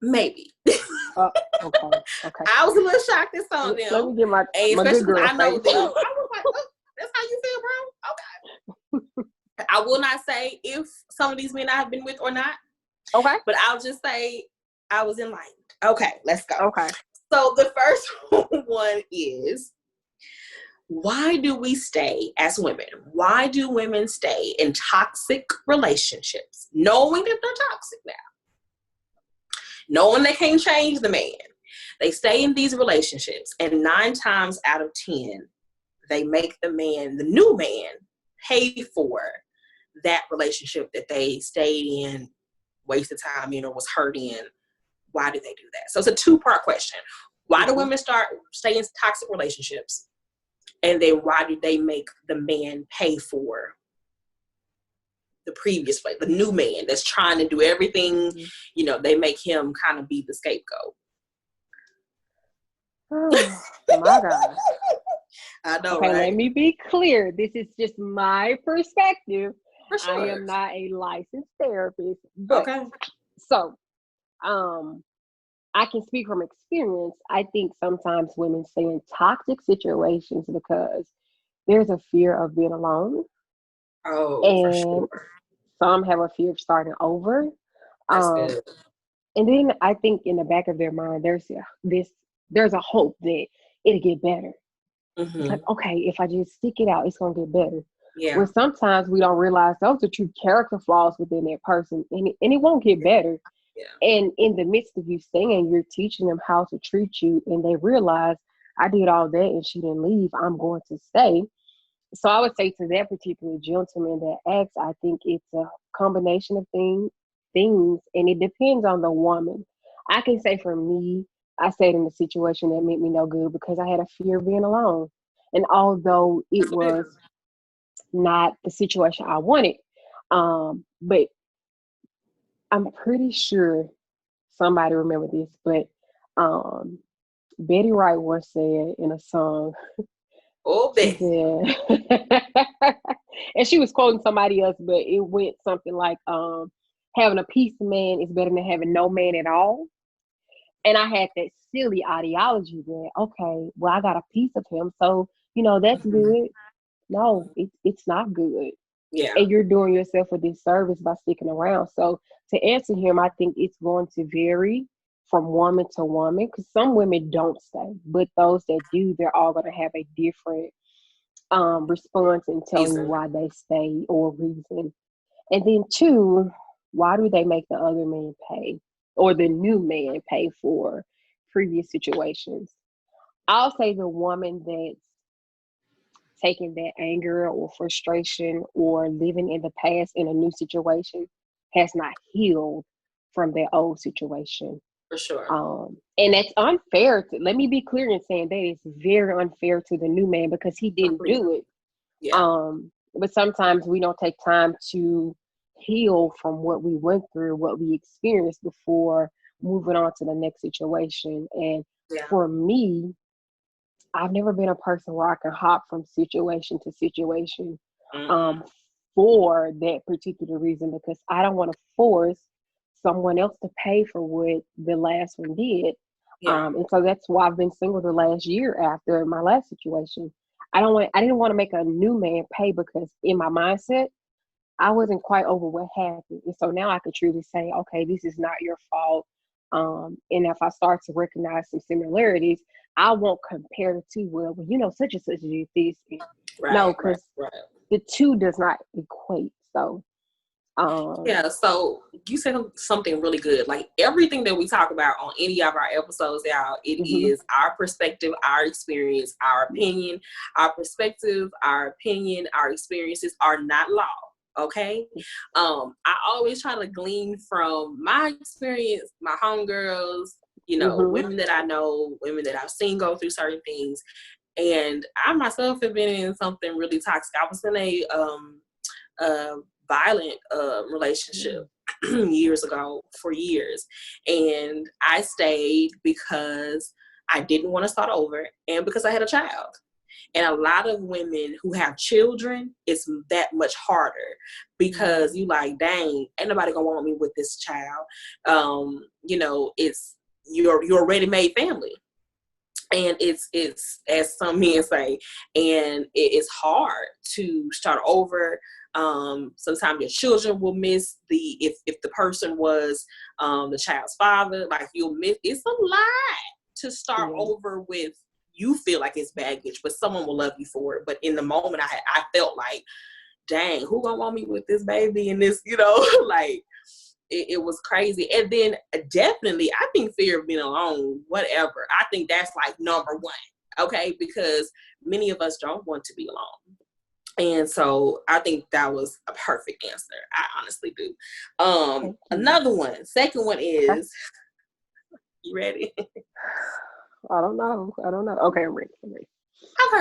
Maybe. Okay. I was a little shocked at some of them. Let me get my especially good girl I know face. them. I was like, oh, that's how you feel, bro? Okay. I will not say if some of these men I have been with or not. Okay. But I'll just say I was enlightened. Okay, let's go. Okay. So the first one is, why do we stay as women? Why do women stay in toxic relationships, knowing that they're toxic now? Knowing they can't change the man. They stay in these relationships, and 9 times out of 10, they make the new man, pay for that relationship that they stayed in, wasted time in, or was hurt in. Why do they do that? So it's a 2-part question. Why do women stay in toxic relationships? And then why do they make the man pay for the previous way, the new man that's trying to do everything? They make him kind of be the scapegoat. Oh my God. I know, okay, right? Let me be clear. This is just my perspective. For sure. I am not a licensed therapist. But, so, I can speak from experience. I think sometimes women stay in toxic situations because there's a fear of being alone. Oh, and for sure. Some have a fear of starting over. That's good. And then I think in the back of their mind, there's a hope that it'll get better. Mm-hmm. It's like, okay, if I just stick it out, it's gonna get better. Yeah. Where sometimes we don't realize those are true character flaws within that person, and it won't get better. Yeah. And in the midst of you staying, you're teaching them how to treat you, and they realize, I did all that and she didn't leave, I'm going to stay. So I would say to that particular gentleman that asks, I think it's a combination of things, and it depends on the woman. I can say for me, I stayed in a situation that made me no good because I had a fear of being alone. And although it was not the situation I wanted, but I'm pretty sure somebody remember this, but Betty Wright once said in a song, she said, and she was quoting somebody else, but it went something like, having a piece of man is better than having no man at all. And I had that silly ideology that, okay, well, I got a piece of him, so, that's good. No, it's not good. Yeah. And you're doing yourself a disservice by sticking around. So to answer him, I think it's going to vary from woman to woman, because some women don't stay, but those that do, they're all going to have a different response in telling you why they stay or reason. And then 2, why do they make the other man pay, or the new man pay for previous situations? I'll say the woman that's taking that anger or frustration or living in the past in a new situation has not healed from that old situation. For sure. And that's unfair. Let me be clear in saying that it's very unfair to the new man because he didn't do it. Yeah. But sometimes we don't take time to heal from what we went through, what we experienced before moving on to the next situation. And for me, I've never been a person where I can hop from situation to situation for that particular reason, because I don't want to force someone else to pay for what the last one did. And so that's why I've been single the last year after my last situation. I didn't want to make a new man pay, because in my mindset, I wasn't quite over what happened. And so now I could truly say, okay, this is not your fault. And if I start to recognize some similarities, I won't compare the two. Well, you know, such and such did this. No, because the two does not equate. So, so you said something really good. Like everything that we talk about on any of our episodes, y'all, it is our perspective, our experience, our opinion. Our perspective, our opinion, our experiences are not law. Okay. I always try to glean from my experience, my homegirls, you know, women that I know, women that I've seen go through certain things. And I myself have been in something really toxic. I was in a violent relationship years ago, for years. And I stayed because I didn't want to start over and because I had a child. And a lot of women who have children, it's that much harder because you like, dang, ain't nobody gonna want me with this child. You know, it's you're a ready-made family. And it's as some men say, and it's hard to start over. Sometimes your children will miss if the person was the child's father, like you'll miss. It's a lot to start over with. You feel like it's baggage, but someone will love you for it. But in the moment, I felt like, dang, who gonna want me with this baby and this, you know, like it was crazy. And then definitely, I think fear of being alone, whatever. I think that's like number one, okay? Because many of us don't want to be alone. And so I think that was a perfect answer. I honestly do. Another one, second one is, you ready? I don't know. Okay, I'm ready. I've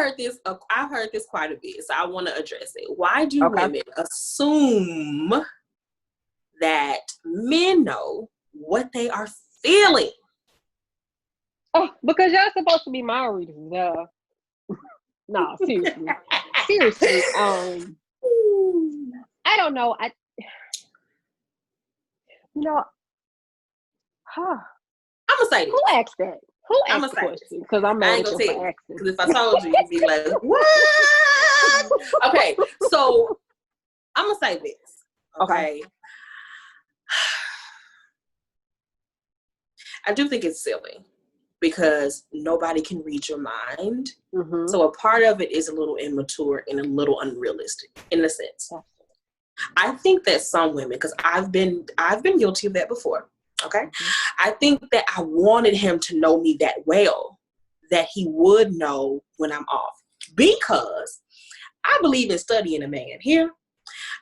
heard this quite a bit, so I want to address it. Why do women assume that men know what they are feeling? Oh, because y'all supposed to be my readers. No, seriously. Seriously. I don't know. I'm gonna say this. Who asked that? Who asked the question? Because I'm mad at you for asking. Because if I told you, you'd be like, what? Okay, so I'm gonna say this. Okay. I do think it's silly because nobody can read your mind. So a part of it is a little immature and a little unrealistic in a sense. I think that some women, because I've been guilty of that before. Okay. I think that I wanted him to know me that well, that he would know when I'm off, because I believe in studying a man here.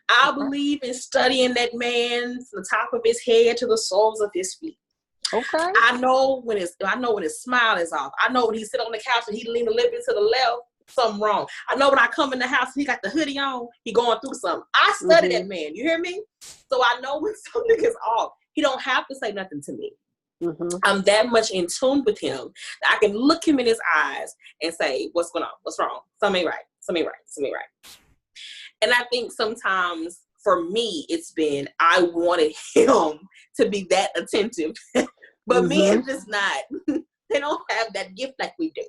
I believe in studying that man from the top of his head to the soles of his feet. Okay. I know when his smile is off. I know when he sit on the couch and he lean a little bit to the left, something wrong. I know when I come in the house and he got the hoodie on, he going through something. I study that man. You hear me? So I know when something is off. He don't have to say nothing to me. I'm that much in tune with him that I can look him in his eyes and say, what's going on? What's wrong? Something ain't right. Something ain't right. Something ain't right. And I think sometimes for me, it's been, I wanted him to be that attentive. But men just not. They don't have that gift like we do.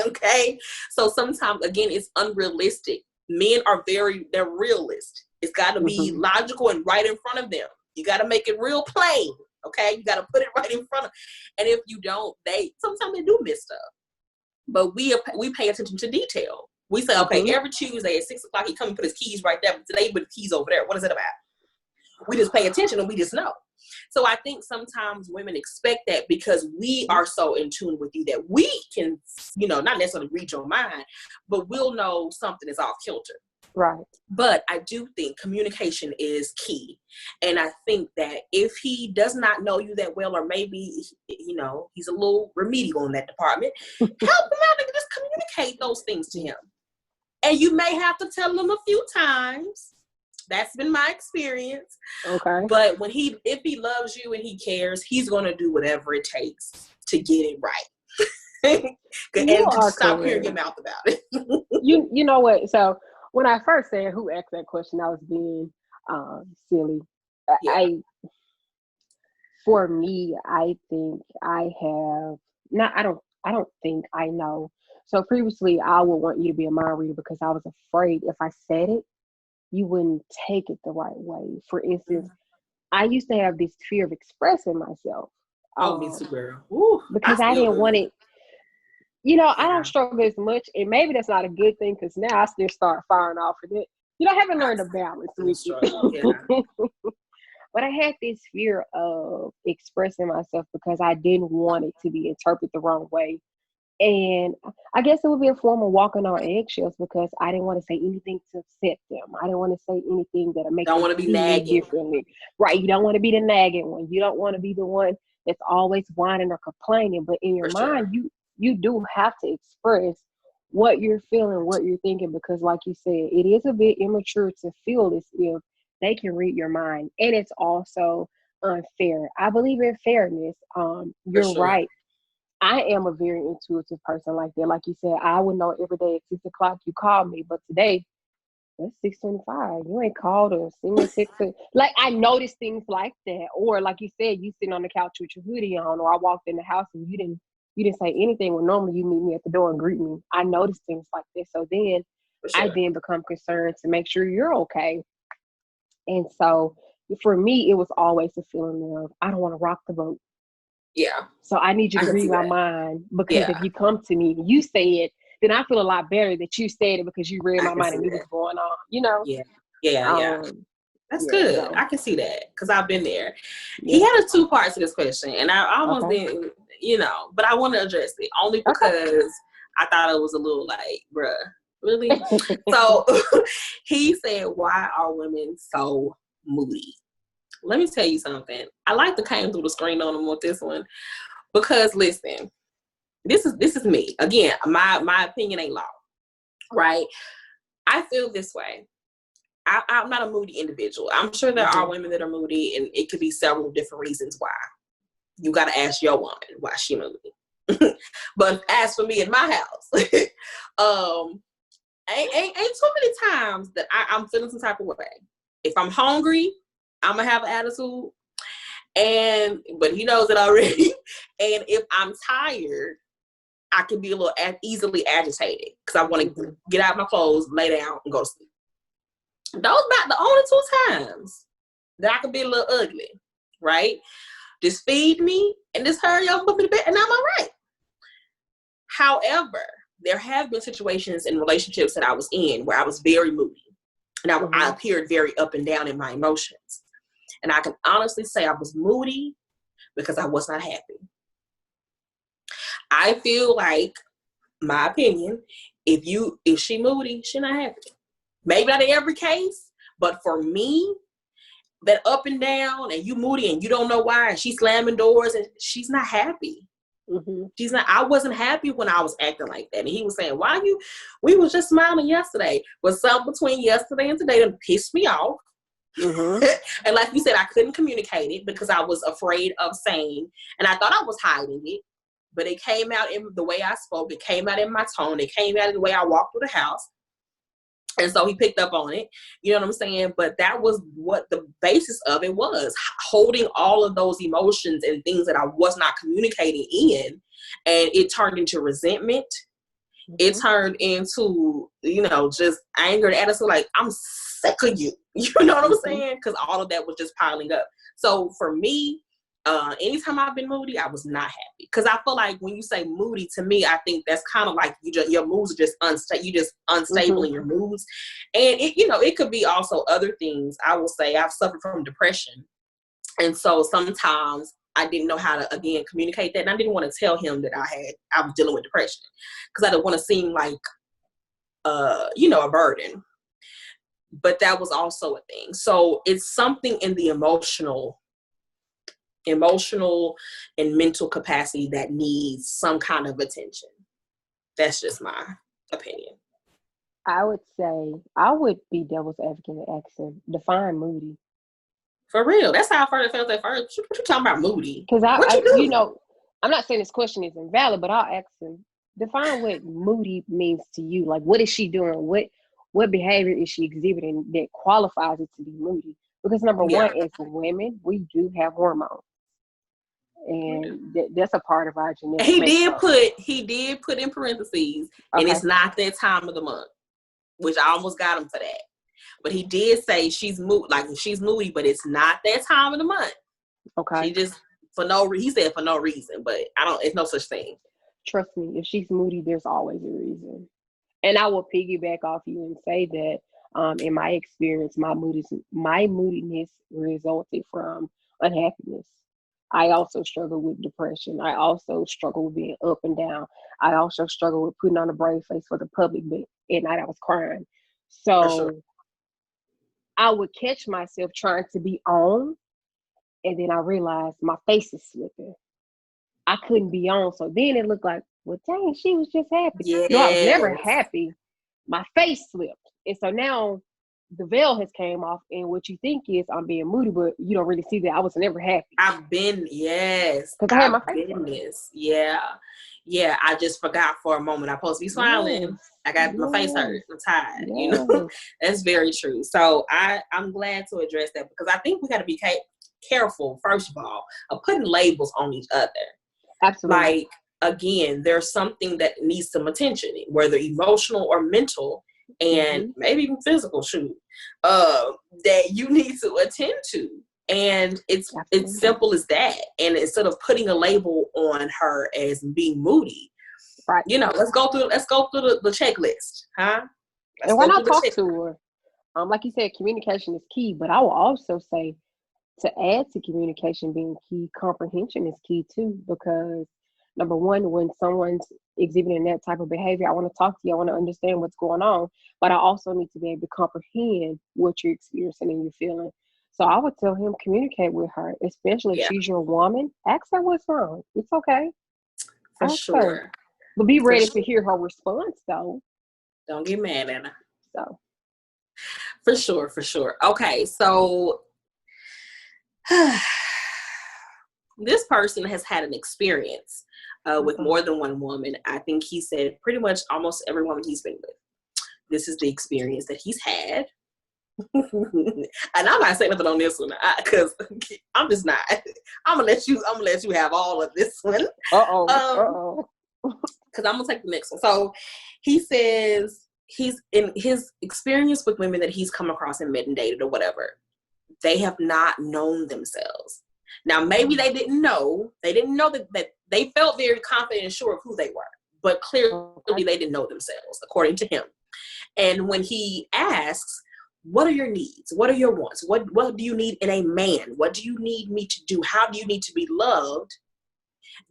Okay? So sometimes, again, it's unrealistic. Men are they're realist. It's got to be logical and right in front of them. You got to make it real plain. Okay? You got to put it right in front of them. And if you don't, sometimes they do miss stuff. But we pay attention to detail. We say, okay, every Tuesday at 6:00, he come and put his keys right there. But today he put the keys over there. What is it about? We just pay attention and we just know. So I think sometimes women expect that because we are so in tune with you that we can, not necessarily read your mind, but we'll know something is off kilter. Right. But I do think communication is key. And I think that if he does not know you that well, or maybe, he's a little remedial in that department, help him out and just communicate those things to him. And you may have to tell him a few times. That's been my experience. Okay. But if he loves you and he cares, he's going to do whatever it takes to get it right. And to stop hearing your mouth about it. You know what? So when I first said who asked that question, I was being silly. Yeah. For me, I think I have not. I don't think I know. So previously, I would want you to be a mind reader because I was afraid if I said it, you wouldn't take it the right way. For instance, I used to have this fear of expressing myself. Oh, me too, girl. Ooh, because I didn't want it. I don't struggle as much, and maybe that's not a good thing because now I still start firing off of it. I haven't learned a balance with it. But I had this fear of expressing myself because I didn't want it to be interpreted the wrong way. And I guess it would be a form of walking on eggshells because I didn't want to say anything to upset them. I didn't want to say anything that make them feel differently. Right. You don't want to be the nagging one. You don't want to be the one that's always whining or complaining. But in your mind, you do have to express what you're feeling, what you're thinking, because like you said, it is a bit immature to feel as if they can read your mind. And it's also unfair. I believe in fairness. You're right. I am a very intuitive person like that. Like you said, I would know every day at 6 o'clock you called me, but today it's 6:25. You ain't called or sent me a text. Like I notice things like that. Or like you said, you sitting on the couch with your hoodie on, or I walked in the house and you didn't say anything. Well, normally you meet me at the door and greet me. I notice things like this. So then I then become concerned to make sure you're okay. And so for me, it was always a feeling of I don't want to rock the boat. Yeah. So I need you to read my mind because if you come to me and you say it, then I feel a lot better that you said it because you read my mind and knew what's going on, Yeah. That's good. So. I can see that because I've been there. Yeah. He had two parts to this question and I almost didn't, but I want to address it only because I thought it was a little like, bruh, really? So he said, why are women so moody? Let me tell you something. I like to came through the screen on him with this one because listen, this is me. Again, my opinion ain't law, right? I feel this way. I'm not a moody individual. I'm sure there are women that are moody, and it could be several different reasons why. You got to ask your woman why she moody. But as for me in my house, ain't too many times that I'm feeling some type of way. If I'm hungry, I'm gonna have an attitude, but he knows it already. And if I'm tired, I can be a little easily agitated because I want to get out my clothes, lay down, and go to sleep. Those about the only two times that I can be a little ugly, right? Just feed me and just hurry up and put me to bed, and I'm all right. However, there have been situations in relationships that I was in where I was very moody, and I appeared very up and down in my emotions. And I can honestly say I was moody because I was not happy. I feel like, my opinion, if she moody, she not happy. Maybe not in every case, but for me, that up and down and you moody and you don't know why, and she's slamming doors and she's not happy. She's not. I wasn't happy when I was acting like that. And he was saying, we was just smiling yesterday. Was something between yesterday and today that pissed me off. And like you said, I couldn't communicate it because I was afraid of saying, and I thought I was hiding it, but it came out in the way I spoke. It came out in my tone. It came out in the way I walked through the house. And so he picked up on it. You know what I'm saying? But that was what the basis of it was, holding all of those emotions and things that I was not communicating in. And it turned into resentment. It turned into, just anger and attitude. Like, I'm sick of you. You know what I'm saying? Because all of that was just piling up. So for me, anytime I've been moody, I was not happy. Because I feel like when you say moody, to me, I think that's kind of like your moods are just unstable. You just unstable in your moods. And it could be also other things. I will say I've suffered from depression. And so sometimes I didn't know how to, again, communicate that. And I didn't want to tell him that I was dealing with depression, because I didn't want to seem like, a burden. But that was also a thing. So it's something in the emotional and mental capacity that needs some kind of attention. That's just my opinion. I would say I would be devil's advocate and ask him, define moody. For real. That's how I first felt at first. What you talking about moody? Because I'm not saying this question is invalid, but I'll ask him, define what moody means to you. Like, what is she doing? What behavior is she exhibiting that qualifies it to be moody? Because number one, as women, we do have hormones. And that's a part of our genetic. He did put in parentheses, and it's not that time of the month, which I almost got him for that. But he did say she's moody, but it's not that time of the month. Okay. She just he said for no reason, but it's no such thing. Trust me, if she's moody, there's always a reason. And I will piggyback off you and say that in my experience, my moodiness resulted from unhappiness. I also struggle with depression. I also struggle with being up and down. I also struggle with putting on a brave face for the public, but at night I was crying. So I would catch myself trying to be on, and then I realized my face is slipping. I couldn't be on. So then it looked like, well, dang, she was just happy. Yes. No, I was never happy. My face slipped. And so now the veil has came off, and what you think is I'm being moody, but you don't really see that I was never happy. Yes. Because I had my face. Yeah. I just forgot for a moment. I'm supposed to be smiling. Yes. I got my face hurt. I'm tired. Yes. That's very true. So I'm glad to address that, because I think we got to be careful, first of all, of putting labels on each other. Absolutely. Like, again, there's something that needs some attention, whether emotional or mental, and maybe even physical, that you need to attend to. And it's simple as that. And instead of putting a label on her as being moody, right? Let's go through the checklist, huh? And why not talk to her? Like you said, communication is key. But I will also say, to add to communication being key, comprehension is key too. Because number one, when someone's exhibiting that type of behavior, I want to talk to you. I want to understand what's going on. But I also need to be able to comprehend what you're experiencing and you're feeling. So I would tell him, communicate with her, especially if she's your woman. Ask her what's wrong. It's okay. For sure. But be ready to hear her response, though. Don't get mad at her. So. For sure. Okay, so this person has had an experience with more than one woman. I think he said pretty much almost every woman he's been with. This is the experience that he's had. And I'm not saying nothing on this one, because I'm just not. I'm gonna let you have all of this one. Because I'm gonna take the next one. So he says he's in his experience with women that he's come across and met and dated or whatever. They have not known themselves. Now, maybe they didn't know that they felt very confident and sure of who they were, but clearly they didn't know themselves, according to him. And when he asks, what are your needs? What are your wants? What do you need in a man? What do you need me to do? How do you need to be loved?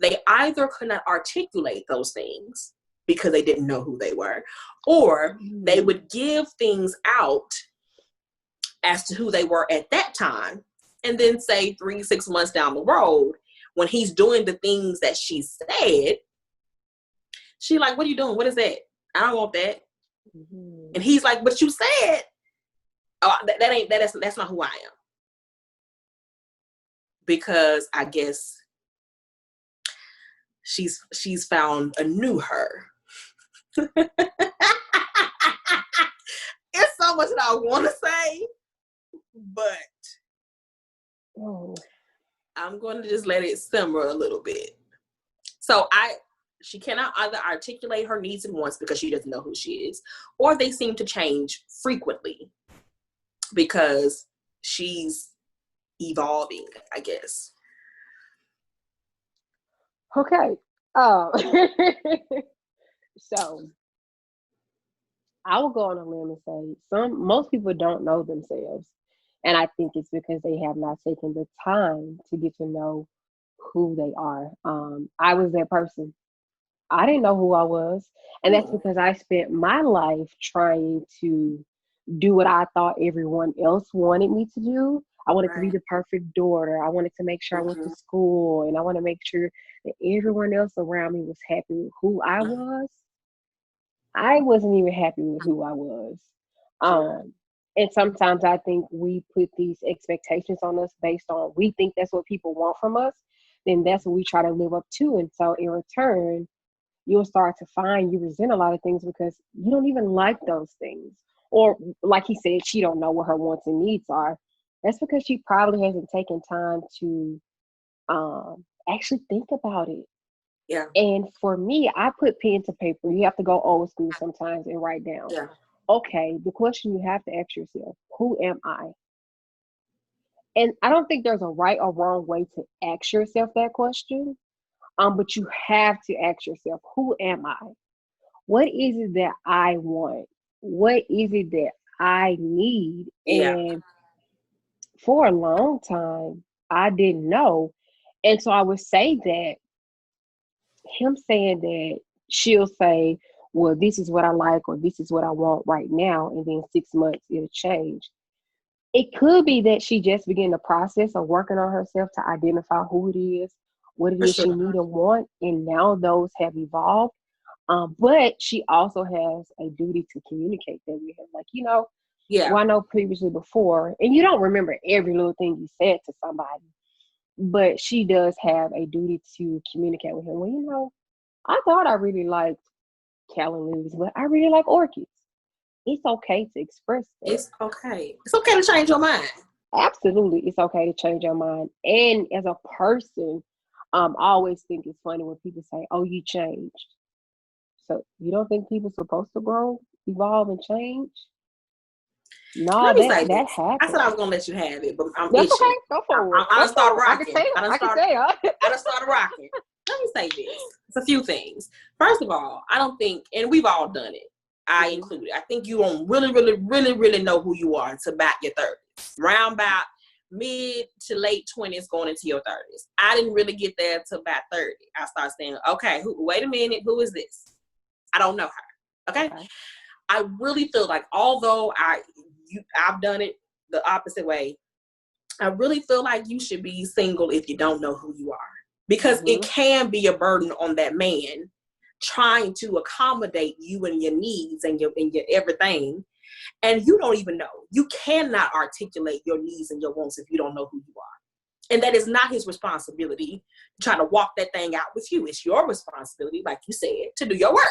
They either could not articulate those things because they didn't know who they were, or they would give things out as to who they were at that time, and then say 3-6 months down the road, when he's doing the things that she said, she like, what are you doing? What is that? I don't want that. And he's like, but you said, oh, that's not who I am. Because I guess she's found a new her. It's so much that I want to say, but I'm going to just let it simmer a little bit. So she cannot either articulate her needs and wants because she doesn't know who she is, or they seem to change frequently because she's evolving, I guess. Okay. So I will go on a limb and say most people don't know themselves. And I think it's because they have not taken the time to get to know who they are. I was that person. I didn't know who I was. And that's because I spent my life trying to do what I thought everyone else wanted me to do. I wanted to be the perfect daughter. I wanted to make sure I went to school, and I want to make sure that everyone else around me was happy with who I was. I wasn't even happy with who I was. And sometimes I think we put these expectations on us based on, we think that's what people want from us, then that's what we try to live up to. And so in return, you'll start to find you resent a lot of things because you don't even like those things. Or like he said, she don't know what her wants and needs are. That's because she probably hasn't taken time to actually think about it. Yeah. And for me, I put pen to paper. You have to go old school sometimes and write down. Yeah. Okay, the question you have to ask yourself, who am I? And I don't think there's a right or wrong way to ask yourself that question. But you have to ask yourself, who am I? What is it that I want? What is it that I need? Yeah. And for a long time, I didn't know. And so I would say that him saying that, she'll say, well, this is what I like, or this is what I want right now, and then 6 months it'll change. It could be that she just began the process of working on herself to identify who it is, what it is she need and want, and now those have evolved. But she also has a duty to communicate that with him. Like, well, I know previously before, and you don't remember every little thing you said to somebody, but she does have a duty to communicate with him. Well, I thought I really liked calla lilies, but I really like orchids. It's okay to express that. It's okay. It's okay to change your mind. Absolutely. It's okay to change your mind. And as a person, I always think it's funny when people say, oh, you changed. So you don't think people are supposed to grow, evolve, and change? No, that happens. I said I was gonna let you have it, but I'm That's itching. Okay. Go forward. I done started rocking. I can say it. I done started rocking. Let me say this. It's a few things. First of all, I don't think, and we've all done it, I included, I think you don't really, really, really, really know who you are until about your 30s. Round about mid to late 20s going into your 30s. I didn't really get there until about 30. I started saying, okay, wait a minute, who is this? I don't know her. Okay? I really feel like, although I've done it the opposite way, I really feel like you should be single if you don't know who you are. Because it can be a burden on that man trying to accommodate you and your needs and your everything. And you don't even know. You cannot articulate your needs and your wants if you don't know who you are. And that is not his responsibility to try to walk that thing out with you. It's your responsibility, like you said, to do your work.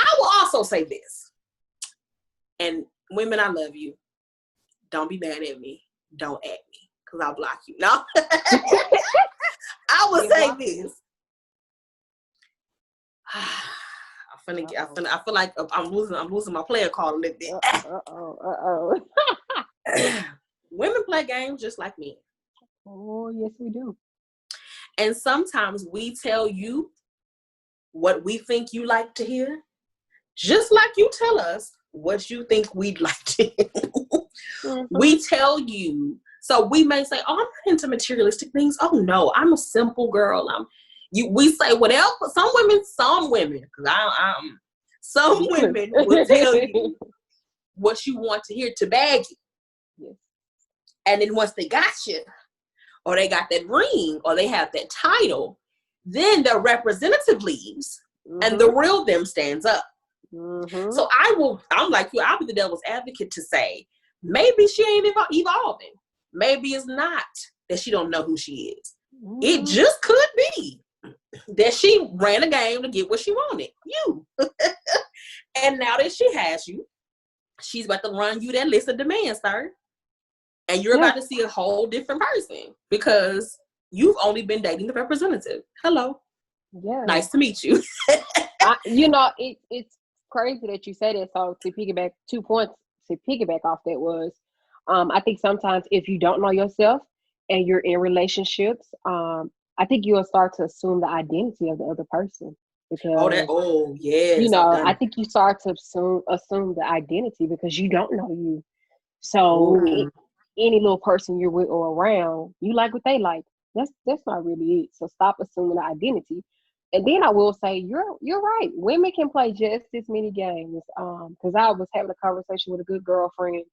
I will also say this. And women, I love you. Don't be mad at me. Don't at me, because I'll block you. No. I will say this. I feel like I'm losing my player card a little bit. Women play games just like men. Oh, yes, we do. And sometimes we tell you what we think you like to hear, just like you tell us what you think we'd like to hear. We tell you. So we may say, oh, I'm not into materialistic things. Oh, no, I'm a simple girl. We say whatever. Some women, some women will tell you what you want to hear to bag you. Yes. And then once they got you, or they got that ring, or they have that title, then the representative leaves and the real them stands up. So I'm like you, I'll be the devil's advocate to say, maybe she ain't evolving. Maybe it's not that she don't know who she is. It just could be that she ran a game to get what she wanted, you. And now that she has you, she's about to run you that list of demands, sir. And you're about to see a whole different person because you've only been dating the representative. Hello. Yeah. Nice to meet you. It's crazy that you say that. So to piggyback 2 points to piggyback off that was, I think sometimes if you don't know yourself and you're in relationships, I think you'll start to assume the identity of the other person. Because I think you start to assume the identity because you don't know you. So any little person you're with or around, you like what they like. That's not really it. So stop assuming the identity. And then I will say you're right. Women can play just as many games. Because I was having a conversation with a good girlfriend,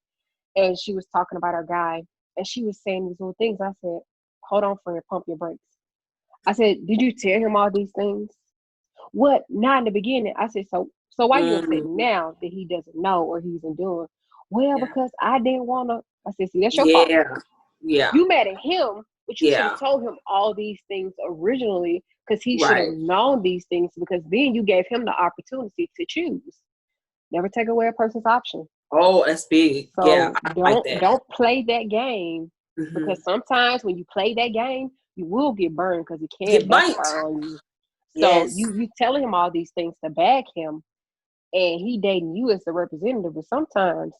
and she was talking about her guy, and she was saying these little things. I said, "Hold on, friend, pump your brakes." I said, "Did you tell him all these things?" What? Not in the beginning. I said, so why you upset now that he doesn't know or he's in doing? Well, because I didn't want to. I said, see, that's your fault. Yeah. You mad at him, but you should Yeah. have told him all these things originally, because he should have known these things, because then you gave him the opportunity to choose. Never take away a person's option. Oh, that's big. So yeah. I like that. Don't play that game, because sometimes when you play that game, you will get burned, because it can backfire on you. So you telling him all these things to back him, and he dating you as the representative, but sometimes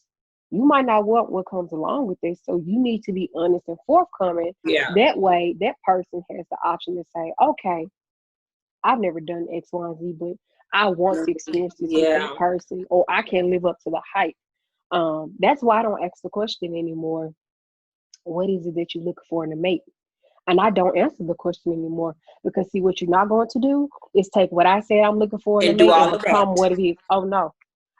you might not want what comes along with this. So you need to be honest and forthcoming. Yeah. That way, that person has the option to say, okay, I've never done X, Y, and Z, but I want to experience this with that person, or I can't live up to the hype. That's why I don't ask the question anymore. What is it that you look for in a mate? And I don't answer the question anymore, because see, what you're not going to do is take what I said I'm looking for in a mate and become what it is. Oh no,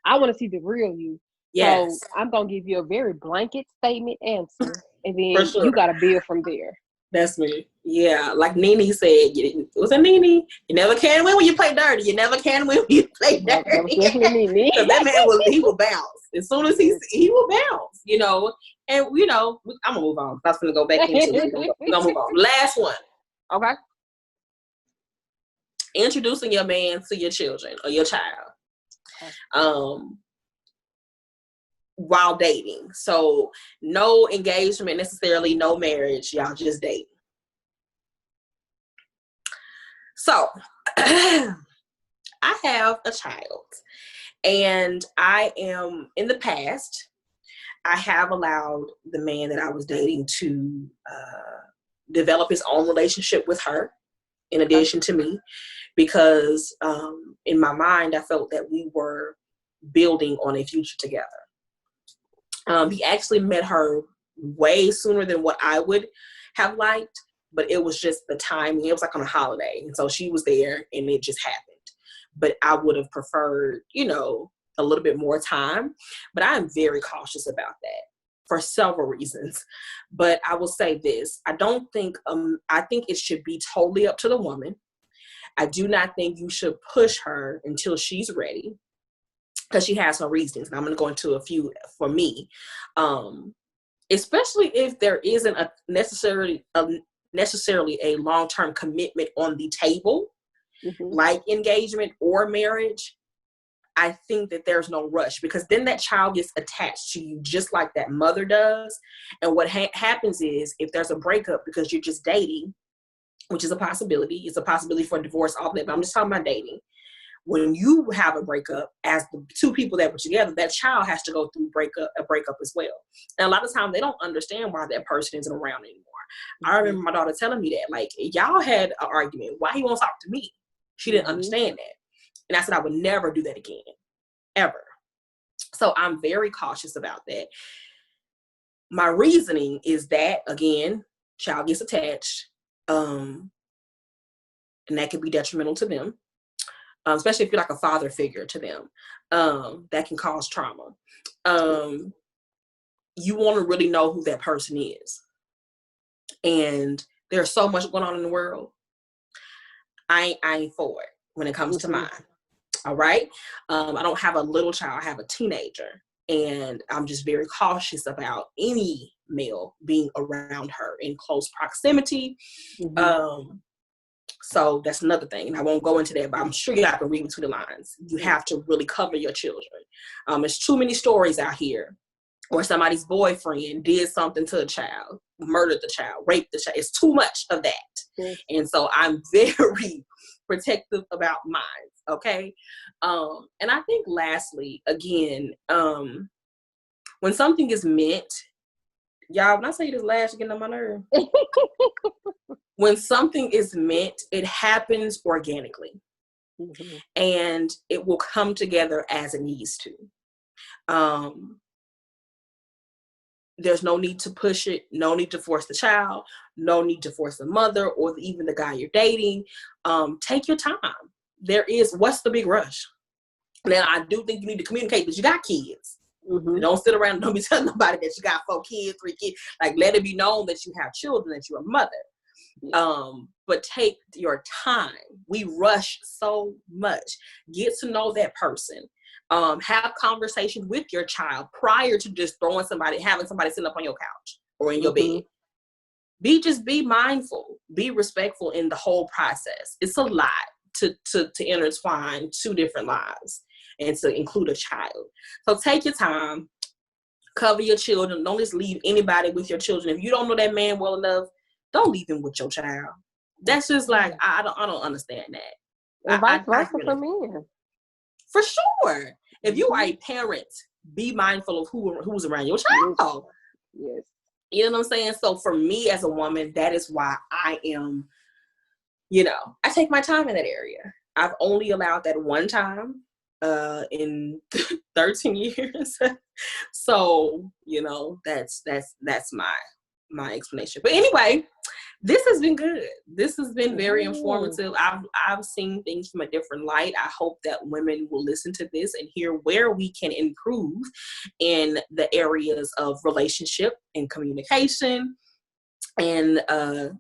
I want to see the real you. Yes. So I'm gonna give you a very blanket statement answer, and then you got to build from there. That's me. Yeah, like Nene said, was it Nene? You never can win when you play dirty. You never can win when you play dirty. That was definitely Nene. Because that man will bounce. As soon as he will bounce, you know. And, you know, I'm going to move on. I was going to go back into it. We're going to move on. Last one. Okay. Introducing your man to your children or your child. Okay. While dating. So no engagement necessarily, no marriage. Y'all just dating. So I have a child, and I am, in the past, I have allowed the man that I was dating to develop his own relationship with her in addition to me, because in my mind, I felt that we were building on a future together. He actually met her way sooner than what I would have liked, but it was just the timing. It was like on a holiday, and so she was there, and it just happened. But I would have preferred, you know, a little bit more time. But I am very cautious about that for several reasons. But I will say this: I think it should be totally up to the woman. I do not think you should push her until she's ready, because she has her reasons. And I'm going to go into a few for me. Especially if there isn't necessarily a long-term commitment on the table, like engagement or marriage. I think that there's no rush, because then that child gets attached to you just like that mother does. And what happens is, if there's a breakup because you're just dating, which is a possibility, it's a possibility for divorce, all that, but I'm just talking about dating. When you have a breakup, as the two people that were together, that child has to go through a breakup as well. And a lot of times they don't understand why that person isn't around anymore. I remember my daughter telling me that, like, y'all had an argument. Why he won't talk to me? She didn't understand that. And I said, I would never do that again, ever. So I'm very cautious about that. My reasoning is that, again, child gets attached, and that can be detrimental to them. Especially if you're like a father figure to them, that can cause trauma. You want to really know who that person is. And there's so much going on in the world. I ain't for it when it comes to mine. All right. I don't have a little child. I have a teenager. And I'm just very cautious about any male being around her in close proximity. So that's another thing. And I won't go into that, but I'm sure y'all can read between the lines. You have to really cover your children. There's too many stories out here where somebody's boyfriend did something to a child, murdered the child, raped the child. It's too much of that. And so I'm very protective about mine. Okay. And I think lastly, again, when something is meant, y'all, when I say this last, you're getting on my nerve. When something is meant, it happens organically. And it will come together as it needs to. There's no need to push it. No need to force the child. No need to force the mother or even the guy you're dating. Take your time. What's the big rush? Now, I do think you need to communicate that you got kids. Mm-hmm. Don't sit around and don't be telling nobody that you got 4 kids, 3 kids. Like, let it be known that you have children, that you're a mother. But take your time. We rush so much. Get to know that person. Have conversations with your child prior to just having somebody sit up on your couch or in your bed. Be mindful. Be respectful in the whole process. It's a lot to intertwine 2 different lives and to include a child. So take your time. Cover your children. Don't just leave anybody with your children. If you don't know that man well enough, don't leave him with your child. That's just like, I don't understand that. And vice versa for men. For sure. If you are a parent, be mindful of who's around your child. Yes. You know what I'm saying? So for me as a woman, that is why I am, I take my time in that area. I've only allowed that one time in 13 years. So, that's my explanation. But anyway, this has been good. This has been very informative. I've seen things from a different light. I hope that women will listen to this and hear where we can improve in the areas of relationship and communication and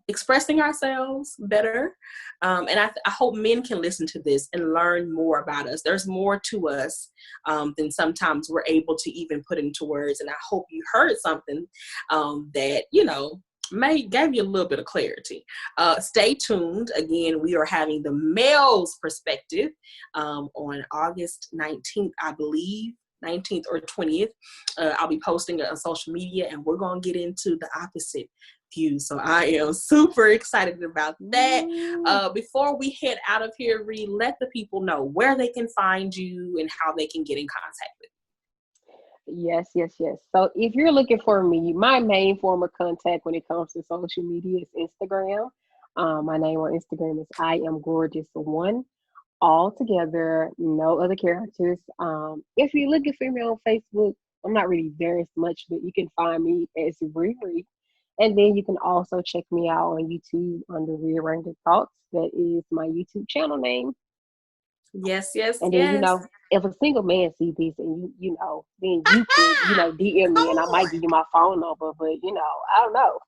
expressing ourselves better. And I hope men can listen to this and learn more about us. There's more to us than sometimes we're able to even put into words. And I hope you heard something that, gave you a little bit of clarity. Stay tuned. Again, we are having the male's perspective on August 19th, I believe. 19th or 20th. I'll be posting it on social media, and we're going to get into the opposite view. So I am super excited about that. Before we head out of here, Ree, let the people know where they can find you and how they can get in contact with you. Yes. So if you're looking for me, my main form of contact when it comes to social media is Instagram. My name on Instagram is I am gorgeous1. All together, no other characters. If you're looking for me on Facebook, I'm not really there as much, but you can find me as Ree. And then you can also check me out on YouTube under ReeArranging Thoughts. That is my YouTube channel name. Yes. And then, if a single man sees this and then you can, DM me and I might give you my phone number, but I don't know.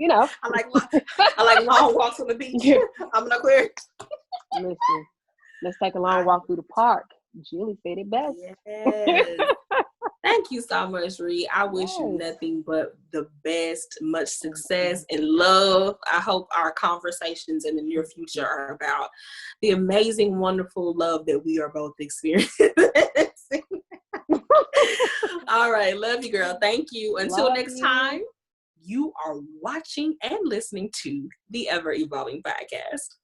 I like long walks on the beach. I'm not clear. Listen, let's take a long walk through the park. Julie said it best. Yes. Thank you so much, Ree. I wish you nothing but the best, much success and love. I hope our conversations in the near future are about the amazing, wonderful love that we are both experiencing. All right. Love you, girl. Thank you. Until next time, you are watching and listening to the Ever Evolving Podcast.